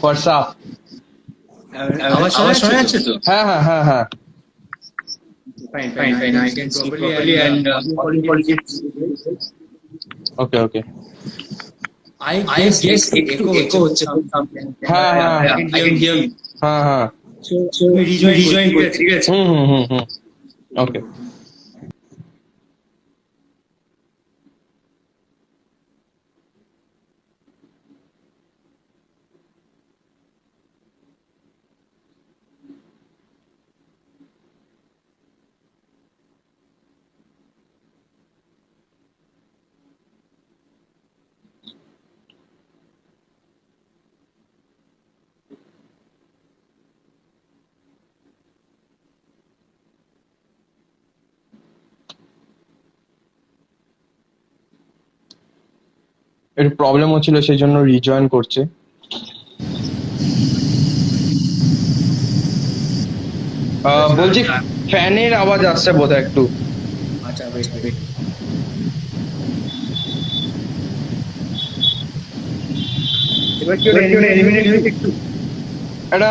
WhatsApp. আওয়াজ শোনা যাচ্ছে তো? হ্যাঁ হ্যাঁ হ্যাঁ হ্যাঁ। Fine, fine. I can speak properly and audio quality is okay okay. I guess একটু echo হচ্ছে from হ্যাঁ হ্যাঁ I can hear you. হ্যাঁ হ্যাঁ। So rejoin করছি, ঠিক আছে? হুম হুম হুম হুম। ওকে। একটু প্রবলেম হচ্ছিল সেই জন্য রিজয়েন করছে। বলছি ফ্যানের আওয়াজ আসছে বোধহয় একটু। আচ্ছা, wait. এবার কি ওটা eliminate হয়েছে একটু? একটা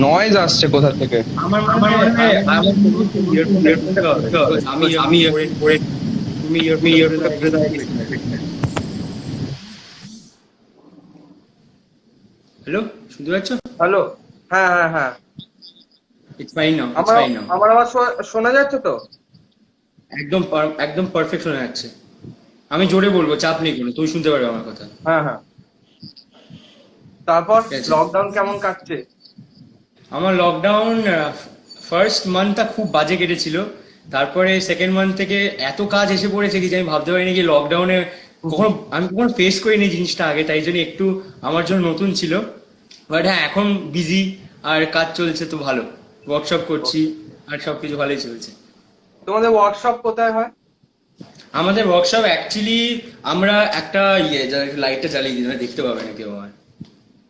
নয়েজ আসছে কোথা থেকে। আমার মনে হয় আমার ইয়ারফোনটা হবে। আমি পরে তুমি ইয়ারফোনটা হ্যালো, শুনতে পাচ্ছ? হ্যালো। হ্যাঁ হ্যাঁ হ্যাঁ। It's fine now. It's আমার fine now. আমার আওয়াজ শোনা যাচ্ছে তো? একদম পারফেক্ট শোনা যাচ্ছে। আমি জোরে বলবো, চাপ নেই কোনো, তুই শুনতে পারবে আমার কথা। হ্যাঁ হ্যাঁ। তারপর ঠিক আছে। লকডাউন কেমন কাটছে? আমার লকডাউন ফার্স্ট মান্থটা খুব বাজে কেটেছিল। তারপরে সেকেন্ড মান্থ থেকে এত কাজ এসে পড়েছে কি যে আমি ভাবতে পারিনি কি লকডাউনে আমি কখনো ফেস করিনি জিনিসটা আগে, তাই জন্য একটু আমার জন্য নতুন ছিল। বাট হ্যাঁ, এখন বিজি আর কাজ চলছে তো ভালো, ওয়ার্কশপ করছি আর সবকিছু ভালোই চলছে। তোমাদের ওয়ার্কশপ কোথায় হয়? আমাদের ওয়ার্কশপ অ্যাকচুয়ালি আমরা একটা লাইটটা জ্বালিয়ে দিই, দেখতে পাবে না কেউ আমার।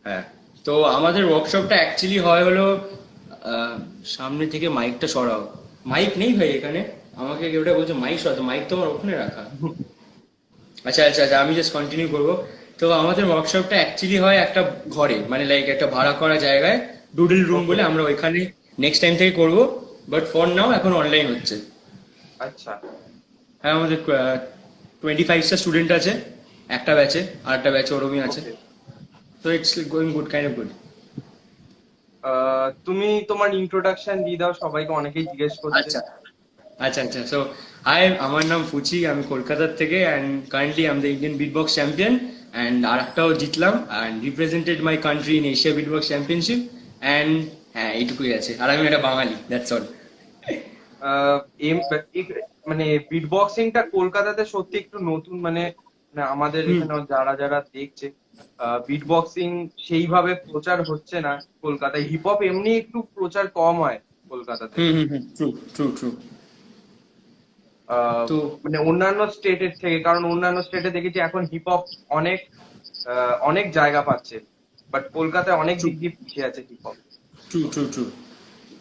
হ্যাঁ, তো আমাদের ওয়ার্কশপটা অ্যাকচুয়ালি হয় হলো সামনে থেকে মাইকটা সরাও। মাইক নেই ভাই এখানে, আমাকে কেউটা বলছে মাইক সরাতে, মাইক তো আমার ওখানে রাখা। আচ্ছা, আমি জাস্ট কন্টিনিউ করবো। তো আমাদের ওয়ার্কশপটা অ্যাকচুয়ালি হয় একটা ঘরে, মানে লাইক একটা ভাড়া করা জায়গায়, ডুডল রুম বলে, আমরা ওইখানে নেক্সট টাইম থেকে করবো। বাট ফর নাও এখন অনলাইন হচ্ছে। আচ্ছা। হ্যাঁ, আমাদের 25টা স্টুডেন্ট আছে একটা ব্যাচে, আর একটা ব্যাচে ওরমই আছে। তো it's going good, kind of good. তুমি তোমার ইন্ট্রোডাকশন দিয়ে দাও, সবাইকে, অনেকেই জিজ্ঞেস করছে। আচ্ছা, সো আমার নাম ফুচি, আমি কলকাতার থেকে, and currently I am the Indian beatbox champion, and আর একটাও জিতলাম, and represented my country in Asia beatbox championship, and হ্যাঁ এইটুকুই আছে, আর আমি একটা বাঙালি, দ্যাটস অল। মানে বিটবক্সিংটা কলকাতাতে সত্যি একটু নতুন, মানে আমাদের এখানে যারা যারা দেখছে, বিটবক্সিং সেইভাবে প্রচার হচ্ছে না কলকাতায়। হিপ হপ এমনি একটু প্রচার কম হয় কলকাতাতে। ট্রু। তো মানে অন্যান্য স্টেটের থেকে, কারণ অন্যান্য স্টেটে দেখেছি এখন হিপ হপ অনেক অনেক জায়গা পাচ্ছে, বাট কলকাতায় অনেক দিক দিয়ে পিছিয়ে আছে হিপ হপ। ট্রু।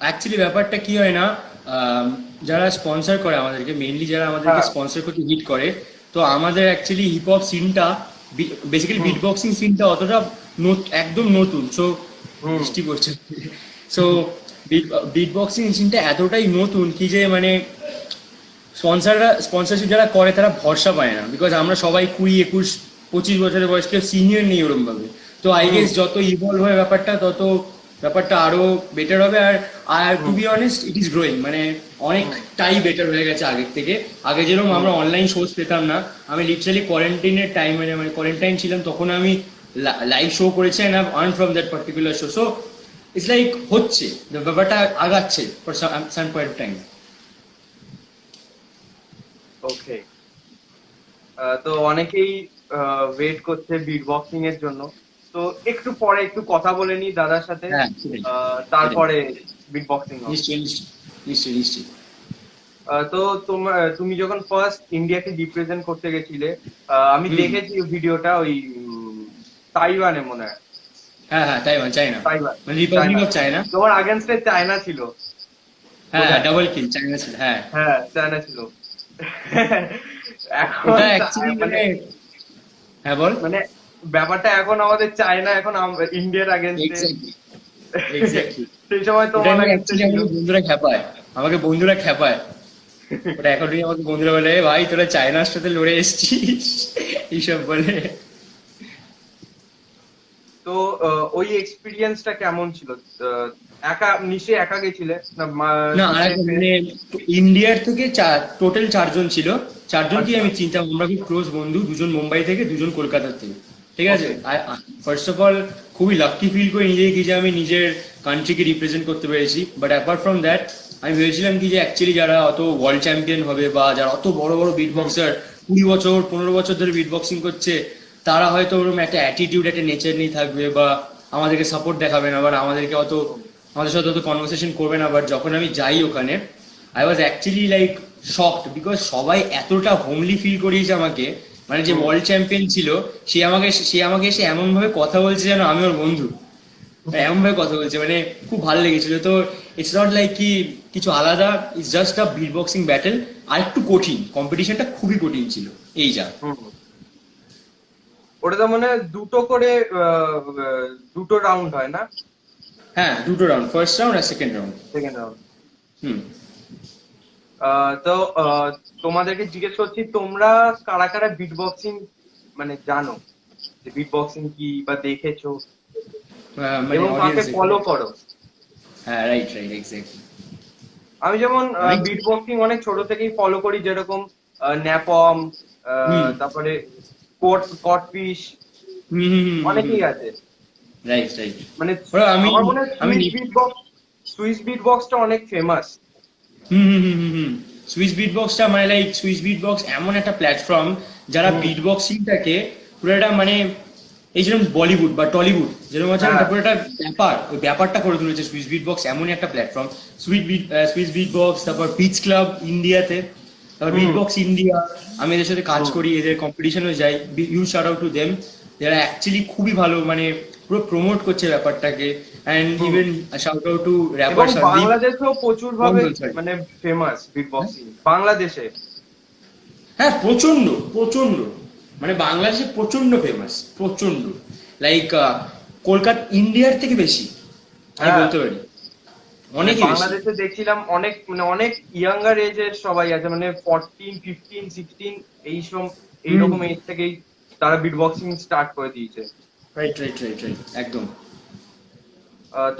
অ্যাকচুয়ালি ব্যাপারটা কি হয় না, যারা স্পন্সর করে আমাদেরকে, মেইনলি যারা আমাদেরকে স্পন্সর করতে হিট করে, তো আমাদের অ্যাকচুয়ালি হিপ হপ সিনটা, বেসিক্যালি বিট বক্সিং সিনটা অতটা একদম নতুন। সো বৃষ্টি পড়ছে। সো বিট বক্সিং সিনটা এতটাই নতুন কি যে মানে স্পন্সরশিপ যারা করে তারা ভরসা পায় না, বিকজ আমরা সবাই 20, 21, 25 বছরের বয়স, কেউ সিনিয়র নেই ওরম ভাবে। তো আই গেস যত ইভলভ হয় ব্যাপারটা, তত ব্যাপারটা আরো বেটার হবে। আর to be honest, it is growing, মানে অনেকটাই বেটার হয়ে গেছে আগের থেকে। আগে যেরকম আমরা অনলাইন শোজ পেতাম না, আমি লিটারালি কোয়ারেন্টাইনের টাইম, মানে কোয়ারেন্টাইন ছিলাম তখন আমি লাইভ শো করেছি, and I earn from that particular show. So it's like হচ্ছে, ব্যাপারটা আগাচ্ছে for some point of time. Okay. তো অনেকেই ওয়েট করছে বিট বক্সিং এর জন্য, তো একটু পরে একটু কথা বলে নি দাদার সাথে, তারপরে বিট বক্সিং হবে। নিশ্চয়ই। তো তুমি যখন ফার্স্ট ইন্ডিয়াকে রিপ্রেজেন্ট করতে গেছিলে, আমি দেখেছি ভিডিওটা, ওই তাইওয়ানে মনে হয়। হ্যাঁ, চায়না, তাইওয়ান, মানে রিপাবলিক অফ চায়না। তোমার আগেনস্টে চায়না ছিল। হ্যাঁ, ডাবল কিল চায়না ছিল। হ্যাঁ, চায়না ছিল। এখন ওটা অ্যাকচুয়ালি মানে হ্যাঁ বল। মানে ব্যাপারটা এখন আমাদের চায়না, এখন ইন্ডিয়ার আগেনস্টে, এক্স্যাক্টলি এক্স্যাক্টলি সেই সময় ওটা তোমার নিয়ে আগেনস্টে অ্যাকচুয়ালি ছিল। আমাকে বন্ধুরা খেপায় ওটা এখনই আমাকে বন্ধুরা বলে, "এ ভাই তোরা চায়নার সাথে লড়ে এসেছিস" এইসব বলে। তো ওই এক্সপিরিয়েন্সটা কেমন ছিল? আহ, একা নিশ্চয়ই একা গেছিলে না, না আর সাথে একটা মানে ইন্ডিয়ার থেকে টোটাল 4 জন ছিল। 4 জনকেই আচ্ছা, আমি চিনতাম, আমরা খুব ক্লোজ বন্ধু, 2 জন মুম্বাই থেকে, 2 জন কলকাতার থেকে। ঠিক আছে, ওকে। ফার্স্ট অফ অল খুবই লাকি ফিল করে নিজেকে কি যে আমি নিজের কান্ট্রিকে রিপ্রেজেন্ট করতে পেরেছি। বাট অ্যাপার্ট ফ্রম দ্যাট আমি ভেবেছিলাম কি যে অ্যাকচুয়ালি যারা অত ওয়ার্ল্ড চ্যাম্পিয়ন হবে বা যারা অত বড় বড় বিট বক্সার 20 বছর 15 বছর ধরে বিট বক্সিং করছে, তারা হয়তো ওরকম একটা অ্যাটিটিউড একটা নেচার নিয়ে থাকবে বা আমাদেরকে সাপোর্ট দেখাবে না, বা আমাদেরকে অত আমাদের সাথে অত কনভারসেশন করবে না। বাট যখন আমি যাই ওখানে, I was actually like shocked, because সবাই এতটা হোমলি ফিল করিয়েছে আমাকে। মানে যে ওয়ার্ল্ড চ্যাম্পিয়ন ছিল, সে আমাকে এসে এমন ভাবে কথা বলছে যেন আমি ওর বন্ধু, এমন ভাবে কথা বলছে, মানে খুব ভালো লেগেছিল। তো ইটস নট লাইক কি কিছু আলাদা, it's just a beat boxing battle. আর একটু কঠিন, কম্পিটিশনটা খুবই কঠিন ছিল, এই যা। ওটা তো মানে দুটো করে দুটো রাউন্ড হয় না? হ্যাঁ, 2টো রাউন্ড, ফার্স্ট রাউন্ড আর সেকেন্ড রাউন্ড। Second round. হুম। তো তোমাদেরকে জিজ্ঞেস করছি, তোমরা কারা কারা বিট বক্সিং মানে জানো, যে বিট বক্সিং কি বা দেখেছো মানে এবং কাকে অডিয়েন্স। ফলো করো? হ্যাঁ, রাইট রাইট এক্স্যাক্টলি। আমি যেমন অনেক। বিট বক্সিং অনেক ছোট থেকেই ফলো করি, যেরকম ন্যাপম, হুম তারপরে কোট কটফিশ, হুম হুম হুম হুম। অনেকেই আছে। Right right. মানে ওরা আমি আমার মনে হয় আমি সুইস বিট বক্সটা অনেক ফেমাস। হুম হুম হুম হুম হুম। সুইস বিট বক্সটা মানে লাইক সুইস বিট বক্স এমন একটা প্ল্যাটফর্ম যারা হুম। বিট বক্সিংটাকে পুরো একটা মানে এই যেরকম বলিউড বা টলিউড যেরকম আছে না, হ্যাঁ। এটা পুরো একটা ব্যাপার, ওই ব্যাপারটা করে তুলেছে সুইস বিট বক্স। এমনই একটা প্ল্যাটফর্ম সুইস বিট বক্স, তারপর বিচ ক্লাব ইন্ডিয়াতে, তারপর বিট হুম। বক্স ইন্ডিয়া, আমি এদের সাথে কাজ হুম। করি, এদের কম্পিটিশনেও যাই। You shout out to them, যারা অ্যাকচুয়ালি খুবই ভালো, মানে পুরো প্রমোট করছে ব্যাপারটাকে। And hmm. Even shout out to এবং র্যাপার সন্দীপ বাংলাদেশেও প্রচুর ভাবে মন্ডল, সরি। মানে ফেমাস বিট বক্সিং বাংলাদেশে। হ্যাঁ, প্রচন্ড প্রচন্ড, মানে বাংলাদেশে প্রচন্ড ফেমাস, প্রচন্ড। লাইক কলকাতা ইন্ডিয়ার থেকে বেশি আমি হ্যাঁ, বলতে পারি, মানে অনেকই বেশি। বাংলাদেশে দেখছিলাম অনেক মানে অনেক ইয়াঙ্গার এজের সবাই আছে, মানে 14, 15, 16 হুম। এইরকম এজ থেকেই তারা বিট বক্সিং স্টার্ট করে দিয়েছে। রাইট রাইট রাইট রাইট একদম।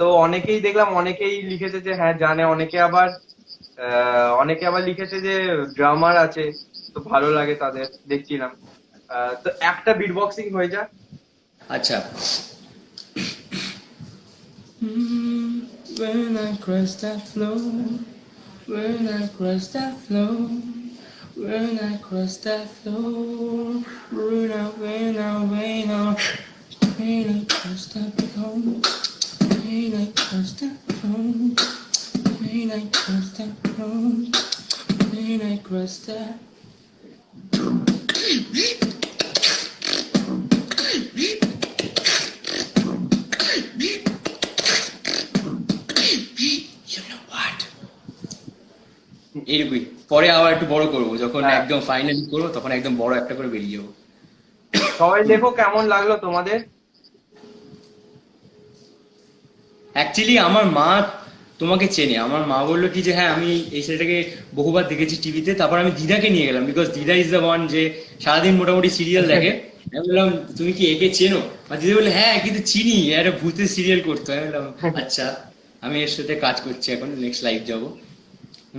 তো অনেকেই দেখলাম, অনেকেই লিখেছে যে হ্যাঁ জানে, অনেকে আবার লিখেছে যে ড্রামার আছে, তো ভালো লাগে তাদের, দেখছিলাম। তো একটা বিট বক্সিং হয়ে যা। আচ্ছা। When I cross that floor, when I cross that floor, when I cross that floor, when I cross that floor, when I cross that floor, when I cross that floor, when I cross that. You know what? এইটুকুই, পরে আবার একটু বড় করবো, যখন হ্যাঁ, একদম finally করবো তখন একদম বড় একটা করে বেরিয়ে যাবো। সবাই লেখো কেমন লাগলো তোমাদের। অ্যাকচুয়ালি আমার মা তোমাকে চেনে, আমার মা বললো কি যে হ্যাঁ আমি এই ছেলেটাকে বহুবার দেখেছি টিভিতে। তারপর আমি দিদাকে নিয়ে গেলাম, বিকজ দিদা ইজ দ্য ওয়ান যে সারাদিন মোটামুটি সিরিয়াল দেখে। আমি বললাম তুমি কি একে চেনো? আর দিদি বললে হ্যাঁ কিন্তু চিনি, একটা ভূতের সিরিয়াল করতো। আমি বললাম আচ্ছা, আমি এর সাথে কাজ করছি, এখন নেক্সট লাইভ যাবো।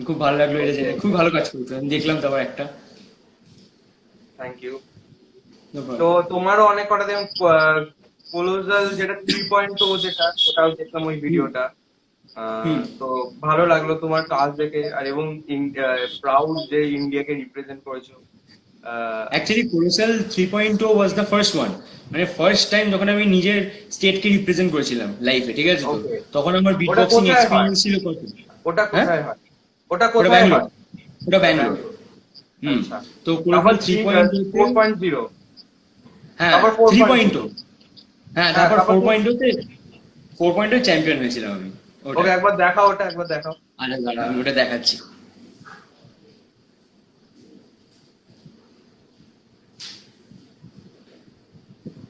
খুব ভালো লাগলো এটা জেনে, খুব ভালো কাজ করতো। আমি দেখলাম তারপর একটা। Thank you. No তো problem. তোমারও অনেক কটা যেমন কোলোজাল যেটা 3.0, যেটা ওটাও দেখলাম ওই হুম ভিডিওটা। হুম। তো ভালো লাগলো তোমার কাজ দেখে, আর এবং প্রাউড যে ইন্ডিয়াকে রিপ্রেজেন্ট করেছো। Ah, actually colossal 3.0 was the first one, মানে ফার্স্ট টাইম যখন আমি নিজের স্টেটকে রিপ্রেজেন্ট করেছিলাম লাইফে, ঠিক আছে? তো ওকে। তখন আমার বিট ওটা বক্সিং কোথায় হয়? এক্সপিরিয়েন্স ছিল কত। ওটা হ্যাঁ, কোথায় হয়? ওটা ওটা কোথায় ব্যাঙ্গালোর, হয়? ওটা ওটা ব্যাঙ্গালোর। ব্যাঙ্গালোর। হুম। আচ্ছা। তো তারপর কোলোসাল 3.0 4.0। হ্যাঁ তারপর 3.0, 4.0। হ্যাঁ হ্যাঁ, তারপর তারপর 4.0 তে 4.0 চ্যাম্পিয়ন হয়েছিলাম আমি, ওটা। ওকে একবার দেখাও, ওটা একবার দেখাও। আরে দাঁড়া, আমি ওটা দেখাচ্ছি।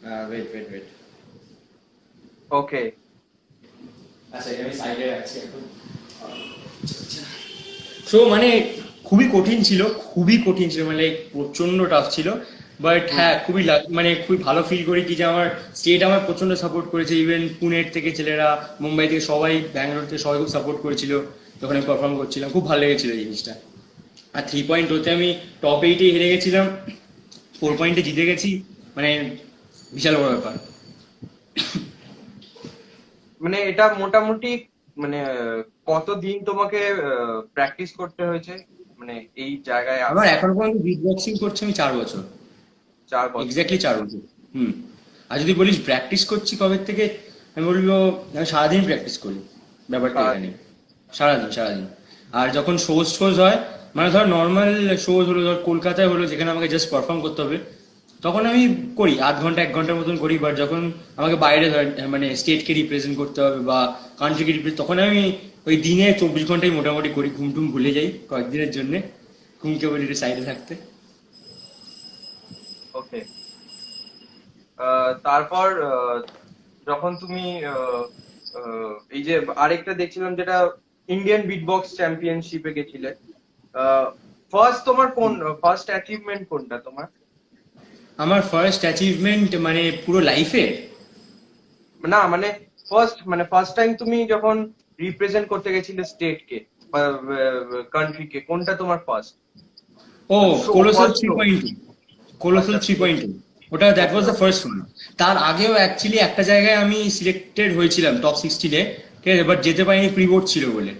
ওয়েট ওকে। আচ্ছা আমি সাইডে আছি এখন। সো মানে খুবই কঠিন ছিল মানে প্রচন্ড টাফ ছিল। বাট হ্যাঁ মানে খুবই ভালো ফিল করি কি যে আমার স্টেট আমার প্রচন্ড সাপোর্ট করেছে। ইভেন পুনের থেকে ছেলেরা, মুম্বাই থেকে সবাই, ব্যাঙ্গালোর থেকে সবাই খুব সাপোর্ট করেছিল যখন আমি পারফর্ম করছিলাম। খুব ভালো লেগেছিল এই জিনিসটা। আর 3 পয়েন্ট হতে আমি টপ 8 হেরে গেছিলাম, 4 পয়েন্টে জিতে গেছি, মানে বিশাল বড় ব্যাপার। মানে এটা মোটামুটি মানে কতদিন তোমাকে প্র্যাকটিস করতে হয়েছে মানে এই জায়গায় আমার এখন পর্যন্ত বিট বক্সিং করছি আমি 4 বছর, 4 বছর? এক্স্যাক্টলি 4 বছর। হুম। আর যদি বলিস প্র্যাকটিস করছি কবে থেকে, আমি বলবো আমি সারাদিন প্র্যাকটিস করি, ব্যাপারটা এখানে। সারাদিন। আর যখন শোজ হয়, মানে ধর নর্মাল শোজ হলো, ধর কলকাতায় হলো যেখানে আমাকে জাস্ট পারফর্ম করতে হবে, তখন আমি করি আধ ঘন্টা 1 ঘন্টার মতন করি। বাট যখন আমাকে বাইরে ধর মানে স্টেটকে রিপ্রেজেন্ট করতে হবে বা কান্ট্রিকে রিপ্রেজেন্ট, তখন আমি ওই দিনে 24 ঘন্টাই মোটামুটি করি। ঘুম টুম ভুলে যাই কয়েকদিনের জন্য, ঘুমকে বলি সাইডে থাকতে। ওকে। তারপর যখন তুমি এই যে আরেকটা দেখছিলাম যেটা ইন্ডিয়ান বিটবক্স চ্যাম্পিয়নশিপে গেছিলে, তোমার কোন ফার্স্ট অ্যাচিভমেন্ট কোনটা তোমার? আমার ফার্স্ট অ্যাচিভমেন্ট মানে পুরো লাইফে? না মানে ফার্স্ট টাইম তুমি যখন রিপ্রেজেন্ট করতে গেছিলে স্টেটকে বা কান্ট্রিকে, কোনটা তোমার ফার্স্ট? ও, colossal First three show? Point colossal আচ্ছা, 3.2, ওটা that was the first one. তার আগেও অ্যাকচুয়ালি একটা জায়গায় আমি সিলেক্টেড হয়েছিলাম টপ 16-এ, ঠিক আছে, বাট যেতে পারিনি, প্রি বোর্ড ছিল বলে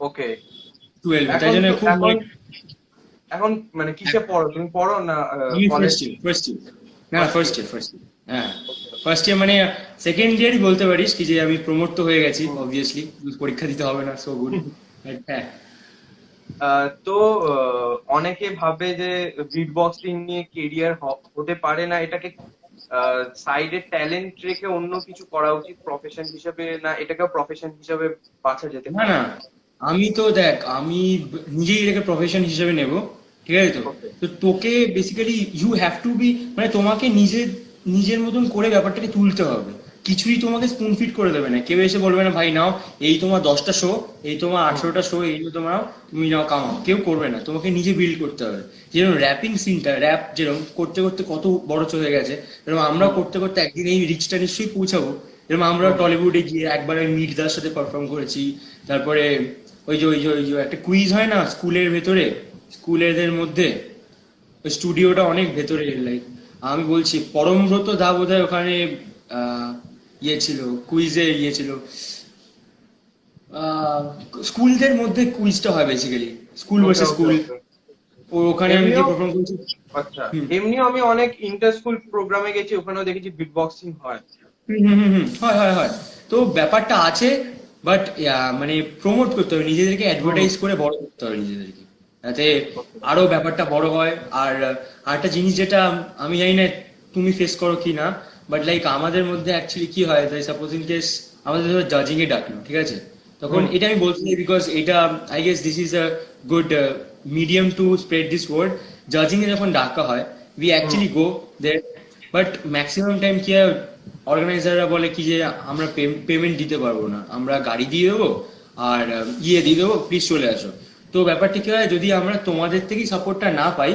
ওকে। 12, তাই এখন জন্য খুব এখন এখন মানে কিসে পড়ো তুমি? পড়ো না আমি কলেজ? ফার্স্ট ইয়ার না, First year. ফার্স্ট ইয়ার হ্যাঁ। ফার্স্ট ইয়ার মানে সেকেন্ড ইয়ারই বলতে পারিস কি যে আমি প্রমোট তো হয়ে গেছি অবভিয়াসলি, পরীক্ষা দিতে হবে না, সো গুড। হ্যাঁ। তো অনেকে ভাবে যে বিট বক্সিং নিয়ে কেরিয়ার হতে পারে না, এটাকে সাইডে ট্যালেন্ট রেখে অন্য কিছু করা উচিত প্রফেশন হিসেবে, না এটাকেও প্রফেশন হিসেবে বাছা যেতে না পারে? না, আমি তো দেখ, আমি নিজেই এটাকে প্রফেশন হিসেবে নেব, ঠিক আছে। তো Okay. তো তোকে basically you have to be, মানে তোমাকে নিজের মতন করে ব্যাপারটাকে তুলতে হবে। কিছুই তোমাকে স্পুন ফিট করে দেবে না, কেউ এসে বলবে না ভাই নাও এই তোমার 10টা শো, এই তোমার 18টা শো, এই তোমার তুমি নাও কামাও, কেউ করবে না। তোমাকে নিজে বিল্ড করতে হবে। যেরকম র্যাপিং সিনটা, র্যাপ যেরকম করতে করতে কত বড় হয়ে গেছে, এরকম আমরা করতে করতে একদিন এই রিচটা নিশ্চয়ই পৌঁছাবো। এরকম আমরা টলিউডে গিয়ে একবার আমি মির্জার সাথে পারফর্ম করেছি। তারপরে ওই যে একটা কুইজ হয় না স্কুলের ভেতরে, স্কুলেদের মধ্যে, ওই স্টুডিওটা অনেক ভেতরে, লাইক আমি বলছি পরমব্রত দা বোধহয় ওখানে আহ, ইয়ে ছিল, কুইজে ইয়ে ছিল। স্কুলদের মধ্যে কুইজটা হয় basically, school Okay, versus okay, school. okay. ওখানে আমি এমনিও গিয়ে পারফর্ম করেছি। আচ্ছা, হুম এমনিও আমি অনেক ইন্টার স্কুল প্রোগ্রামে গেছি, ওখানেও দেখেছি বিট বক্সিং হয়। হয়। তো ব্যাপারটা আছে, বাট মানে প্রমোট করতে হবে নিজেদেরকে, অ্যাডভার্টাইজ করে বড় করতে হবে নিজেদেরকে, যাতে আরো ব্যাপারটা বড় হয়। আর আরেকটা জিনিস যেটা আমি জানি না তুমি ফেস করো কি না, বাট লাইক আমাদের মধ্যে অ্যাকচুয়ালি কি হয়, তাই সাপোজ ইন কেস আমাদের ধরো জাজিং এ ডাকলো, ঠিক আছে, তখন এটা আমি বলতে চাই বিকজ এটা I guess this is a good medium to spread this word. জাজিং এ যখন ডাকা হয়, we actually go there, but maximum time কি হয়, অর্গানাইজাররা বলে কি যে আমরা পেমেন্ট দিতে পারবো না, আমরা গাড়ি দিয়ে দেবো আর ইয়ে দিয়ে দেবো, প্লিজ চলে আসো। তো ব্যাপারটা কি হয়, যদি আমরা তোমাদের থেকেই সাপোর্টটা না পাই,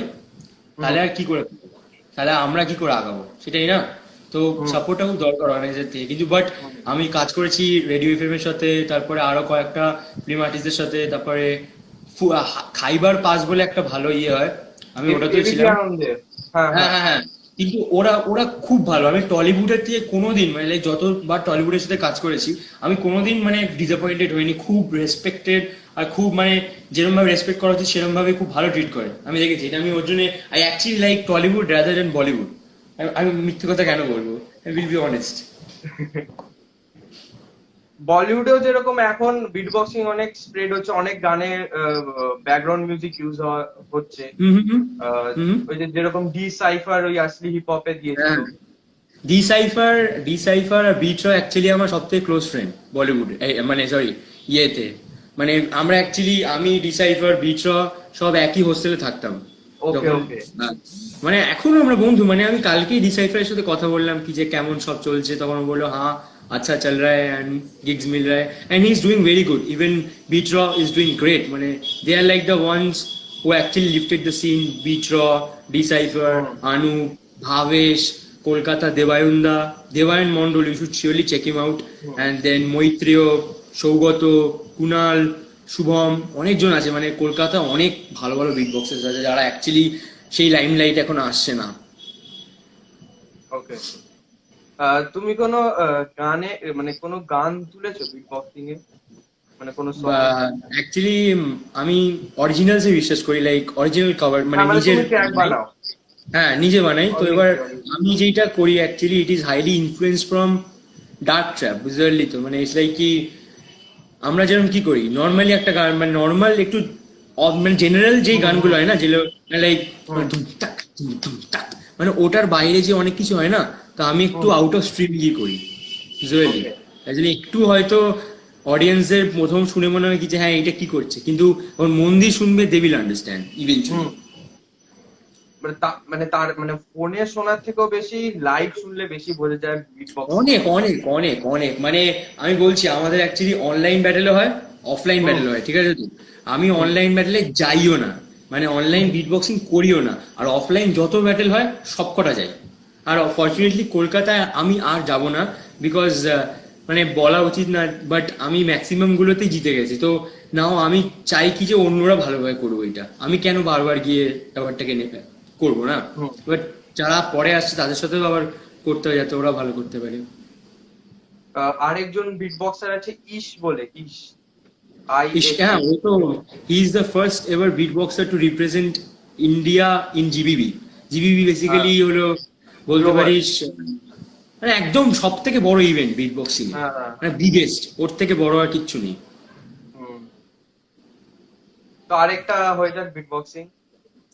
তাহলে আর কি করে, তাহলে আমরা কি করে আগাবো, সেটাই না? তো সাপোর্টটা খুব দরকার অর্গানাইজার থেকে। কিন্তু বাট আমি কাজ করেছি রেডিও এফএম এর সাথে, তারপরে আরো কয়েকটা ফিল্ম আর্টিস্টদের সাথে, তারপরে খাইবার পাস বলে একটা ভালো ইয়ে হয়, আমি ওটাতে এবিপি ছিলাম। আনন্দে। হ্যাঁ, হ্যাঁ হ্যাঁ। হ্যাঁ হ্যাঁ। কিন্তু ওরা ওরা খুব ভালো। আমি টলিউডের থেকে কোনোদিন মানে like যতবার টলিউডের সাথে কাজ করেছি, আমি কোনোদিন মানে ডিসঅ্যাপয়েন্টেড হইনি। খুব রেসপেক্টেড, আর খুব মানে যেরকম ভাবে রেসপেক্ট করা হচ্ছে সেরকম ভাবে খুব ভালো ট্রিট করে, আমি দেখেছি। এটা আমি ওর জন্য I actually like Tollywood rather than Bollywood. আমি মিথ্যে কথা কেন বলবো, আই উইল বি অনেস্ট। বলিউডেও যেরকম এখন বিট বক্সিং অনেক স্প্রেড হচ্ছে, অনেক গানে ব্যাকগ্রাউন্ড মিউজিক ইউজ হচ্ছে। হুম হুম হুম আহ, হুম। ওই যে যেরকম ডি সাইফার ওই আসলি হিপ হপে দিয়েছিল। হ্যাঁ, ডিসাইফার আর বিটস অ্যাকচুয়ালি আমার সব থেকে ক্লোজ ফ্রেন্ড বলিউডে, মানে সরি ইয়েতে, মানে আমরা অ্যাকচুয়ালি আমি ডিসাইফার বিটস সব একই হোস্টেলে থাকতাম ওকে যখন ওকে। আহ, মানে এখনো আমরা বন্ধু, মানে আমি কালকেই ডিসাইফারের সাথে কথা বললাম কি যে কেমন সব চলছে, তখন ও বললো হ্যাঁ আচ্ছা চল রা হ্যায় এন্ড gigs মিল রা হ্যায় and he's doing very good, even Beat Raw is doing great, মানে they are like the ones who actually lifted the scene. Beat Raw, Decipher, hmm Anu, Bhavesh, Kolkata, Devayan Mondol, you should surely check him out. Hmm. And then Moitreyo, Saugata, Kunal, Shubham, অনেকজন আছে, মানে কলকাতা অনেক ভালো ভালো bit বক্সার্স আছে যারা actually সেই limelight এখন আসছে না। ওকে। তুমি কোনো গানে মানে কোনো গান তুলেছো বিট বক্সিং এ, মানে কোনো সং? বা অ্যাকচুয়ালি আমি অরিজিনালসে বিশ্বাস করি, লাইক অরিজিনাল কভার, মানে হ্যাঁ মানে নিজের তুমি ট্র্যাক বানাও? হ্যাঁ নিজে বানাই। তো এবার Obviously, obviously. আমি যেটা করি actually it is highly influence from dark trap, বুঝতে পারলি তো, মানে ইটস লাইক কি আমরা যেরকম কি করি নর্মালি একটা গান, মানে নর্মাল একটু মানে জেনারেল যেই হুম গানগুলো হুম হয় না, যেগুলো লাইক হুম মানে ওটার বাইরে যে অনেক কিছু হয় না, তো আমি একটু হুম। আউট অফ স্ট্রিম দিয়ে করি, বুঝতে পারলি। ওকে। তাই জন্য একটু হয়তো অডিয়েন্সের প্রথম শুনে মনে হয় কি যে হ্যাঁ এটা কি করছে, কিন্তু ওর মন দিয়ে শুনবে, they will understand hmm. Eventually. মানে তার মানে ফোনে শোনার থেকেও বেশি লাইভ শুনলে বেশি বোঝা যায় বিট বক্সিং। অনেক অনেক অনেক অনেক, মানে আমি বলছি আমাদের অ্যাকচুয়ালি অনলাইন ব্যাটেলও হয়, অফলাইন হুম ব্যাটেল হয়, ঠিক আছে তো। আমি হুম অনলাইন ব্যাটেলে যাইও না, মানে অনলাইন হুম বিট বক্সিং করিও না, আর অফলাইন যত ব্যাটেল হয় সব কটা যাই। আর ফর্চুনেটলি কলকাতায় আমি আর যাব না, বিকজ মানে বলা উচিত না, বাট আমি ম্যাক্সিমাম গুলোতেই জিতে গেছি, তো নাও আমি চাই কি যে অন্যরা ভালোভাবে করবো, এটা আমি কেন বারবার গিয়ে ব্যাপারটাকে করবো না। হুম। বাট যারা পরে আসছে তাদের সাথেও আবার করতে হয় যাতে ওরা ভালো করতে পারে। আরেকজন বিট বক্সার আছে ইশ বলে, ইশ, হ্যাঁ ISH। ও তো he is the first ever beat boxer to represent India in GBB. GBB হ্যাঁ বেসিক্যালি হলো বলতে গ্লোবাল। পারিস মানে একদম সব থেকে বড় ইভেন্ট বিট বক্সিং এ, হ্যাঁ হ্যাঁ। মানে বিগেস্ট, ওর থেকে বড় আর কিচ্ছু নেই। হুম। তো আরেকটা হয়ে যাক বিট বক্সিং।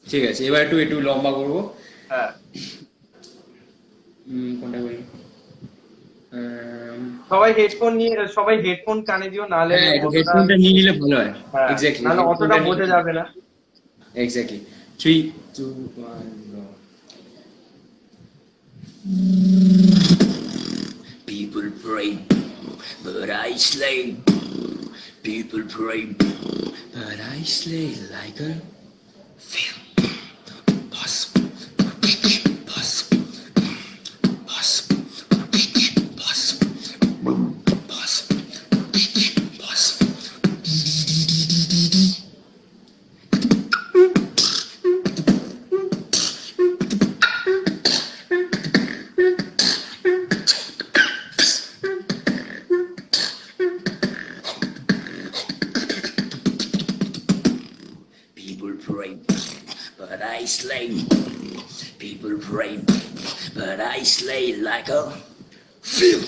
ঠিক আছে, এবার একটু একটু লম্বা করবো। হ্যাঁ। কোনটা করি? সবাই হেডফোন কানে দিও, নাহলে হ্যাঁ একটু অতটা, হেডফোনটা নিয়ে নিলে ভালো হয়। হ্যাঁ এক্স্যাক্টলি, নাহলে অতটা হেডফোনটা নিয়ে বোঝা যাবে না। Exactly. 3 2 1 go. People pray, but I slay. People pray, but I slay like a film. Boss, boss, boss, boss, boss, boss. People pray, but I slay. People pray, but I slay like a film.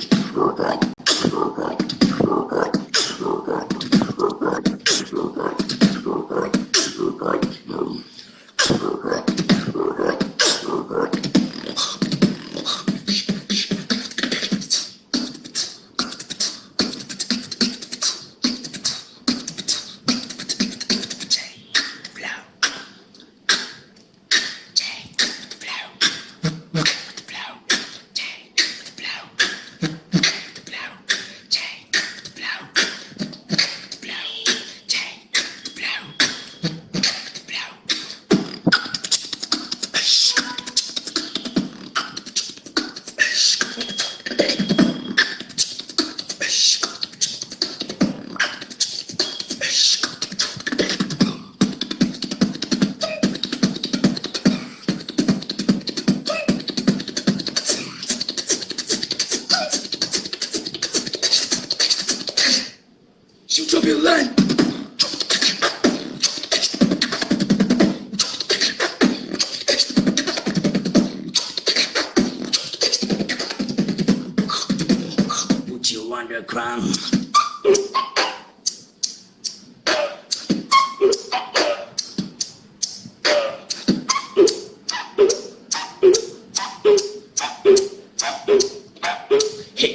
Shoot up your line. Put you underground. Hey.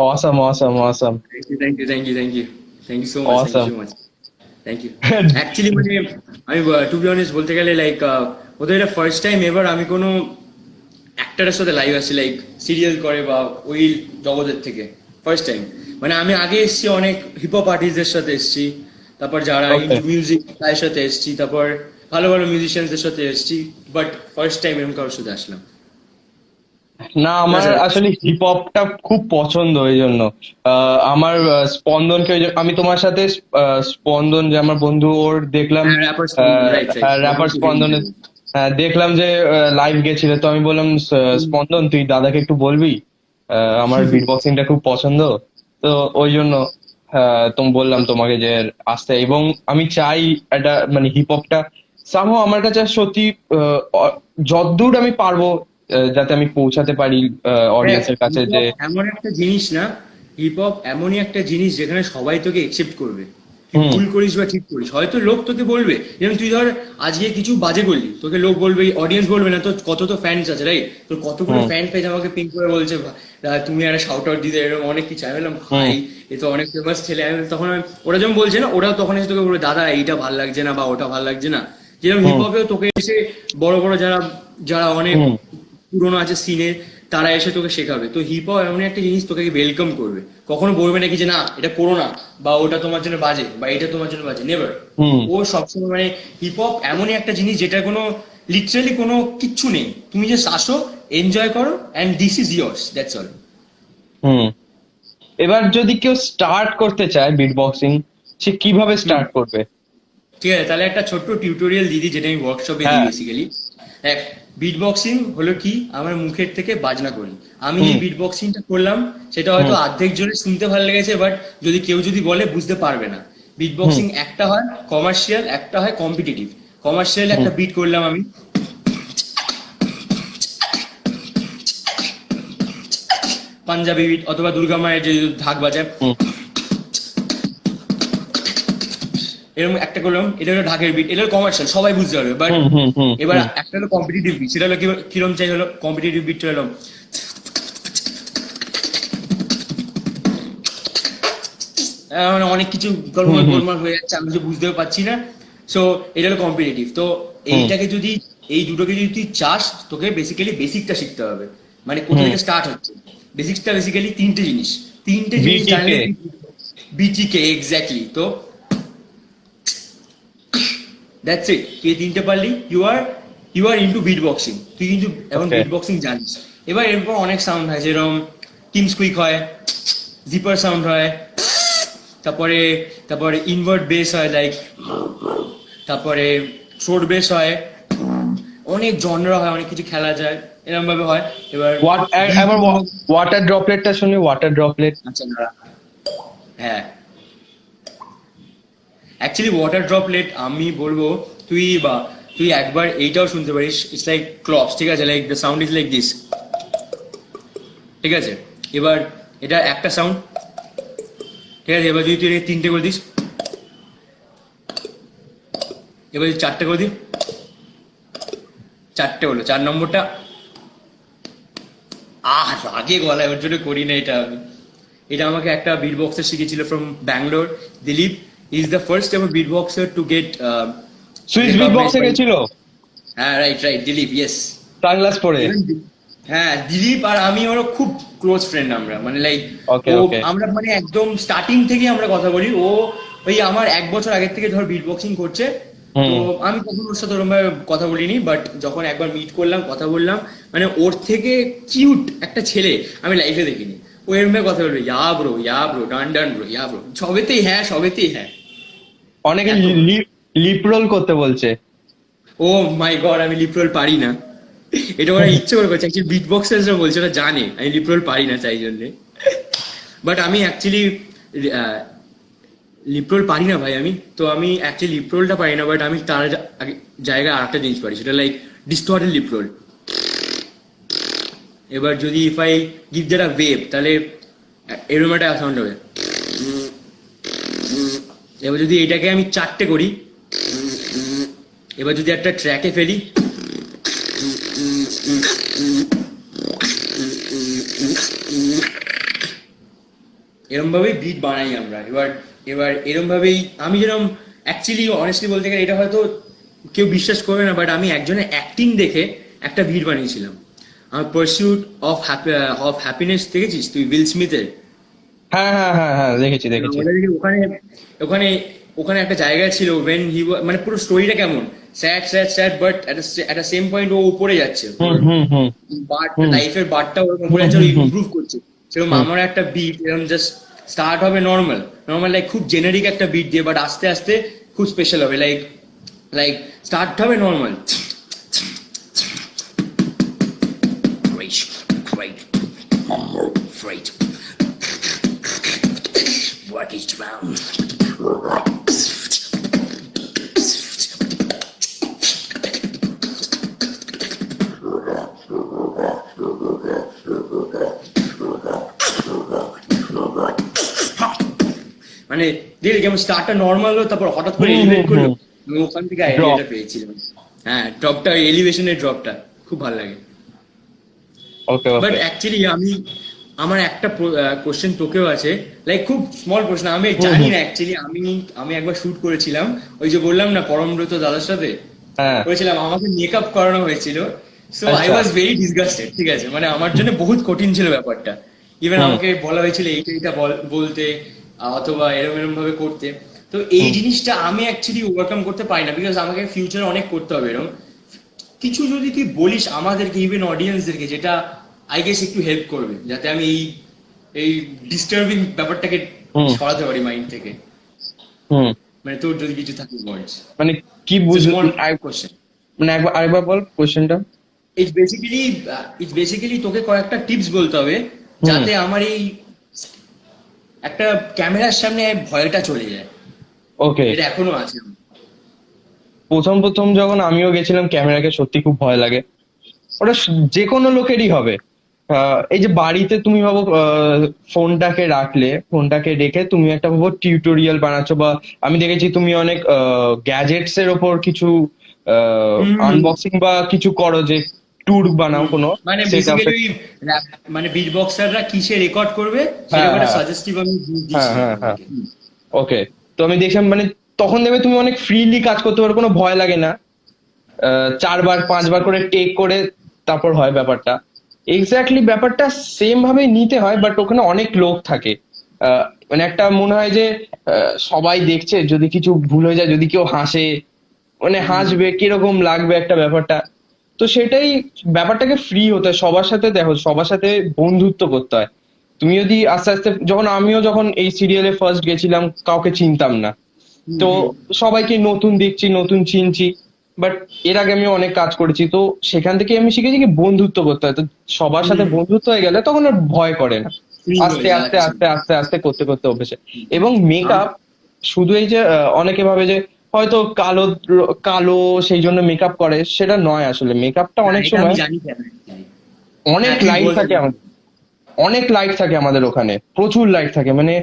Awesome, awesome, awesome, thank you so much, thank you awesome. So much, thank you. Actually মানে আমি two be honest বলতে গেলে like ওদের এটা first time এবার আমি কোনো অ্যাক্টারের সাথে লাইভ আসি, লাইক সিরিয়াল করে বা ওই জগতের থেকে ফার্স্ট টাইম। মানে আমি আগে এসেছি অনেক হিপহপ আর্টিস্টদের সাথে এসেছি, তারপর যারা Okay. মিউজিক তাদের সাথে এসেছি, তারপর ভালো ভালো মিউজিশিয়ানদের সাথে এসেছি, বাট ফার্স্ট টাইম এরকম কারোর সাথে আসলাম। না, আমার আচ্ছা। আসলে হিপ হপটা খুব পছন্দ, এই জন্য আমার স্পন্দনকে আমি তোমার সাথে স্পন্দন যে আমার বন্ধু ওর দেখলাম, হ্যাঁ, র্যাপার, রাইট রাইট, র্যাপার স্পন্দনের দেখলাম যে লাইভ গেছিল, তো আমি বললাম স্পন্দন তুই দাদাকে একটু বলবি, আমার বিট বক্সিংটা খুব পছন্দ, তো ওই জন্য তুমি বললাম তোমাকে যে আসতে, এবং আমি চাই একটা মানে হিপ হপটা সামহাও আমার কাছে সত্যি যতদূর আমি পারবো যাতে আমি পৌঁছাতে পারি অডিয়েন্সের কাছে, হিপ যে হপ এমন একটা জিনিস না, হিপ হপ এমনই একটা জিনিস যেখানে সবাই তোকে একসেপ্ট করবে, তুই হুম ভুল করিস বা ঠিক করিস, হয়তো লোক তোকে বলবে, যেমন তুই ধর আজকে কিছু বাজে করলি, তোকে লোক বলবে, অডিয়েন্স বলবে না, তোর কত তো ফ্যান্স আছে রাইট, তোর কতগুলো হুম ফ্যান পেজ আমাকে পিন করে বলছে তুমি একটা শাউট আউট দিতে, এরকম অনেক কিছু। আমি বললাম হুম ভাই এ তো অনেক ফেমাস ছেলে। আমি তখন ওরা যেমন বলছে না, ওরাও তখন এসে তোকে বলবে দাদা এইটা ভাল লাগছে না বা ওটা ভাল লাগছে না, যেরকম হিপ হুম হপেও তোকে এসে বড় বড় যারা যারা অনেক হুম পুরোনো আছে সিনে, তারা এসে তোকে শেখাবে। তো হিপ হপ এমন একটা জিনিস তোকে ওয়েলকাম করবে, কখনো বলবে নাকি যে না এটা করো না বা ওটা তোমার জন্য বাজে বা এটা তোমার জন্য বাজে, নেভার। হুম ও সবসময় মানে হিপ হপ এমনই একটা জিনিস যেটা কোনো লিটারালি কোনো কিচ্ছু নেই, তুমি জাস্ট আসো, এনজয় করো, and this is years, that's all. হুম। এবার যদি কেউ স্টার্ট করতে চায় বিট বক্সিং, সে কিভাবে হুম, স্টার্ট করবে? ঠিক আছে, তাহলে একটা ছোট্ট টিউটোরিয়াল দিদি, যেটা আমি ওয়ার্কশপে দিই হ্যাঁ। বেসিক্যালি। এক, বিট বক্সিং হলো কি, আমার মুখের থেকে বাজনা করি। আমি যে হুম বিট বক্সিংটা করলাম সেটা হয়তো হুম অর্ধেক জনের শুনতে ভালো লেগেছে, বাট যদি কেউ যদি বলে বুঝতে পারবে না। বিট হুম বক্সিং একটা হয় কমার্শিয়াল, একটা হয় কম্পিটিটিভ। কমার্শিয়াল হুম একটা বিট করলাম আমি, পাঞ্জাবি বিট অথবা দুর্গা মায়ের যে ঢাক বাজায়, হুম এরকম একটা করলাম, এটা হলো ঢাকের বিট, এটা হলো কমার্শিয়াল, সবাই বুঝতে পারবে। বাট হুম হুম হুম এবার হুম একটা হলো কম্পিটিটিভ বিট, সেটা হলো কিরম চাই, হলো কম্পিটিটিভ বিট হলো মানে অনেক কিছু হুম গোলমাল হুম গোলমাল হয়ে যাচ্ছে, আমি কিছু বুঝতেও পারছি না। সো এটা হলো কম্পিটিটিভ। তো হুম এইটাকে যদি, এই দুটোকে যদি তুই চাস, তোকে বেসিক্যালি বেসিকটা শিখতে হবে। মানে কোথা হুম থেকে স্টার্ট হচ্ছে, বেসিকটা বেসিক্যালি তিনটে জিনিস, তিনটে জিনিস জানলে বিটিকে। তুই, বিটিকে এক্স্যাক্টলি। তো দ্যাটস ইট, তুই এই তিনটে পারলি, you are into beat boxing, তুই কিন্তু এখন ওকে। বিট বক্সিং জানিস। এবার এরপর অনেক সাউন্ড হয়, যেরকম কিম স্কুইক হয়, জিপার সাউন্ড হয়, তারপরে তারপরে ইনভার্ট বেস হয়, লাইক, তারপরে থ্রোট বেস হয়, অনেক জনরা হয়, অনেক কিছু খেলা যায়, এরকম ভাবে হয়। এবার deep এবার হোক, ওয়াটার ড্রপলেটটা শুনি, ওয়াটার ড্রপলেট। আচ্ছা দাঁড়া। হ্যাঁ, অ্যাকচুয়ালি ওয়াটার ড্রপলেট আমি বলবো, তুই বা তুই একবার এইটাও শুনতে পারিস, ইটস লাইক ক্লপস, ঠিক আছে, like the sound is like this, ঠিক আছে। এবার এটা একটা সাউন্ড, ঠিক আছে। এবার যদি তুই এটাকে তিনটে করে দিস, এবার যদি চারটে করে দিস, চারটে হলো, চার নম্বরটা রাগে গলায়, ওর জন্য করি না এটা আমি। এটা আমাকে একটা বিট বক্সার শিখেছিল from Bangalore, Dilip. Is the first ever beat boxer to get Swiss beat বক্সে গেছিল হ্যাঁ, right right, Dilip, yes. Sunglass পরে। হ্যাঁ, দিলীপ আর আমি ওর খুব ক্লোজ ফ্রেন্ড, আমরা মানে লাইক, ওকে ও ওকে। আমরা মানে একদম স্টার্টিং থেকে আমরা কথা বলি। ও ওই আমার 1 বছর আগের থেকে ধর বিট বক্সিং করছে। তো হুম আমি কখনো ওর সাথে ওরকম ভাবে কথা বলিনি, বাট যখন একবার মিট করলাম, কথা বললাম, মানে ওর থেকে কিউট একটা ছেলে আমি লাইফে দেখিনি। ও এরকম ভাবে কথা বলবে, ইয়া ব্রো ডান ডান ব্রো, ইয়া ব্রো, সবেতেই হ্যাঁ, সবেতেই হ্যাঁ। অনেকে এত লিপ রোল করতে বলছে। ও মাই গড, আমি লিপ রোল পারি না। এটা ওরা ইচ্ছে করে করছে, অ্যাকচুয়ালি বিট বক্সার্সরা বলছে, ওরা জানে আমি লিপ রোল পারি না, তাই জন্যে। বাট আমি অ্যাকচুয়ালি লিপ রোল পারি না ভাই। আমি তো আমি অ্যাকচুয়ালি লিপ রোলটা পারি না, বাট আমি তার জায়গায় আর একটা জিনিস পারি, সেটা লাইক ডিস্টর্টেড লিপ রোল। এবার যদি if I give that a wave, তাহলে এরকম একটা সাউন্ড হবে। এবার যদি এটাকে আমি চারটে করি, এবার যদি একটা ট্র্যাকে ফেলি, এরম ভাবেই বিট বানাই আমরা। এবার এবার এরম ভাবেই আমি যেরকম অ্যাকচুয়ালি অনেস্টলি বলতে গেলে এটা হয়তো কেউ বিশ্বাস করবে না, বাট আমি একজনের অ্যাক্টিং দেখে একটা ভিড় বানিয়েছিলাম। আমার পারসিউট অফ হ্যাপিনেস দেখেছিস তুই, উইল স্মিথের? হ্যাঁ হ্যাঁ হ্যাঁ হ্যাঁ, দেখেছি দেখেছি। ওদেরকে ওখানে ওখানে ওখানে একটা জায়গা ছিল ওয়েন হি, মানে পুরো স্টোরিটা কেমন sad sad sad, but at the same point ও উপরে যাচ্ছে, হুম হুম হুম হুম লাইফের বারটা ওরকম উপরে হুম যাচ্ছে, হুম ওর হুম ইমপ্রুভ করছে। সেরকম হুম আমার একটা বিট এরকম জাস্ট স্টার্ট হবে নর্মাল নর্মাল, লাইক খুব জেনারিক একটা বিট দিয়ে, বাট আস্তে আস্তে খুব স্পেশাল হবে। লাইক লাইক স্টার্ট হবে নর্মাল, what is wrong? মানে দেখলি কেমন স্টার্টটা নর্মাল হলো, তারপর হঠাৎ করে হুম এলিভেট হুম করলো। হুম। আমি ওখান থেকে ড্রপ। আইডিয়াটা পেয়েছিলাম। হ্যাঁ, ড্রপটা, এলিভেশনের ড্রপটা খুব ভালো লাগে। Okay but okay. অ্যাকচুয়ালি আমার একটা কোশ্চেন তোকেও আছে, লাইক খুব স্মল প্রশ্ন, আমি হুম জানি হুম। না অ্যাকচুয়ালি। আমি একবার শুট করেছিলাম, ওই যে বললাম না পরমব্রত দাদার সাথে হ্যাঁ। করেছিলাম, আমাকে মেকআপ করানো হয়েছিল। সো আই আচ্ছা। ওয়াজ ভেরি ডিসগাস্টেড, ঠিক আছে, মানে আমার জন্য বহুত কঠিন ছিল ব্যাপারটা। ইভেন হুম আমাকে বলা হয়েছিল এইটা এইটা বলতে, অথবা এরম এরম ভাবে করতে। তো এই হুম জিনিসটা আমি অ্যাকচুয়ালি ওভারকাম করতে পারি না, বিকজ আমাকে ফিউচারে অনেক করতে হবে এরকম কিছু। যদি তুই বলিস আমাদেরকে, ইভেন অডিয়েন্সদেরকে, যেটা আই গেস একটু হেল্প করবে, যাতে আমি এই এই ডিস্টার্বিং ব্যাপারটাকে হুম সরাতে পারি মাইন্ড থেকে। হুম। মানে তোর যদি কিছু থাকে ওয়ার্ডস, মানে কি স্মল বুঝলি কোশ্চেন। মানে একবার আরেকবার বল কোশ্চেনটা। ইটস বেসিক্যালি তোকে কয়েকটা টিপস বলতে হবে, হুম। যাতে আমার এই একটা ক্যামেরার সামনে ভয়টা চলে যায়, ওকে। এটা এখনো আছে আমার। প্রথম প্রথম যখন আমিও গেছিলাম, ক্যামেরাকে সত্যি খুব ভয় লাগে। ওটা যে কোনো লোকেরই হবে। এই যে বাড়িতে তুমি ভাবো, ফোনটাকে রাখলে, ফোনটাকে রেখে তুমি একটা ভাবো টিউটোরিয়াল বানাচ্ছো, বা আমি দেখেছি তুমি অনেক গ্যাজেটস এর ওপর কিছু হুম হুম আনবক্সিং বা কিছু করো, যে ট্যুর বানাও হুম। কোনো মানে সেট আপে। বেসিক্যালি ওই মানে বিট বক্সাররা কিসে রেকর্ড করবে হ্যাঁ সেরকম একটা হ্যাঁ সাজেস্টিভ আমি হ্যাঁ দিয়েছিলাম হ্যাঁ হ্যাঁ। তোমাকে। ওকে। তো আমি দেখলাম মানে তখন দেখবে তুমি অনেক ফ্রিলি কাজ করতে পারো, কোনো ভয় লাগে না। 4 বার 5 বার করে টেক করে তারপর হয় ব্যাপারটা। এক্স্যাক্টলি ব্যাপারটা সেম ভাবে নিতে হয়, বাট ওখানে অনেক লোক থাকে। মানে একটা মনে হয় যে সবাই দেখছে, যদি কিছু ভুল হয়ে যায়, যদি কেউ হাসে, মানে হুম হাসবে কিরকম লাগবে একটা ব্যাপারটা। তো সেটাই, ব্যাপারটাকে ফ্রি হতে হয় সবার সাথে, দেখো সবার সাথে বন্ধুত্ব করতে হয়। তুমি যদি আস্তে আস্তে, যখন আমিও যখন এই সিরিয়ালে ফার্স্ট গেছিলাম, কাউকে চিনতাম না। হুম তো হুম সবাইকে নতুন দেখছি, নতুন চিনছি। বাট এর আগে আমি অনেক কাজ করেছি, তো সেখান থেকে আমি শিখেছি কি বন্ধুত্ব করতে হয়। তো সবার সাথে হুম। বন্ধুত্ব হয়ে গেলে তখন আর ভয় করে না। ফ্রি হয়ে আস্তে আস্তে যাচ্ছে। আস্তে আস্তে আস্তে করতে করতে অভ্যেস হয়। এবং আম- মেকআপ শুধু এই যে অনেকে ভাবে যে হয়তো কালো কালো সেই জন্য মেকআপ করে, সেটা নয় আসলে। মেকআপটা না, অনেক এটা আমি সময় জানি কেন actually। অনেক হ্যাঁ তুই লাইট বল থাকে আমাদের, অনেক লাইট থাকে আমাদের ওখানে, প্রচুর লাইট থাকে, মানে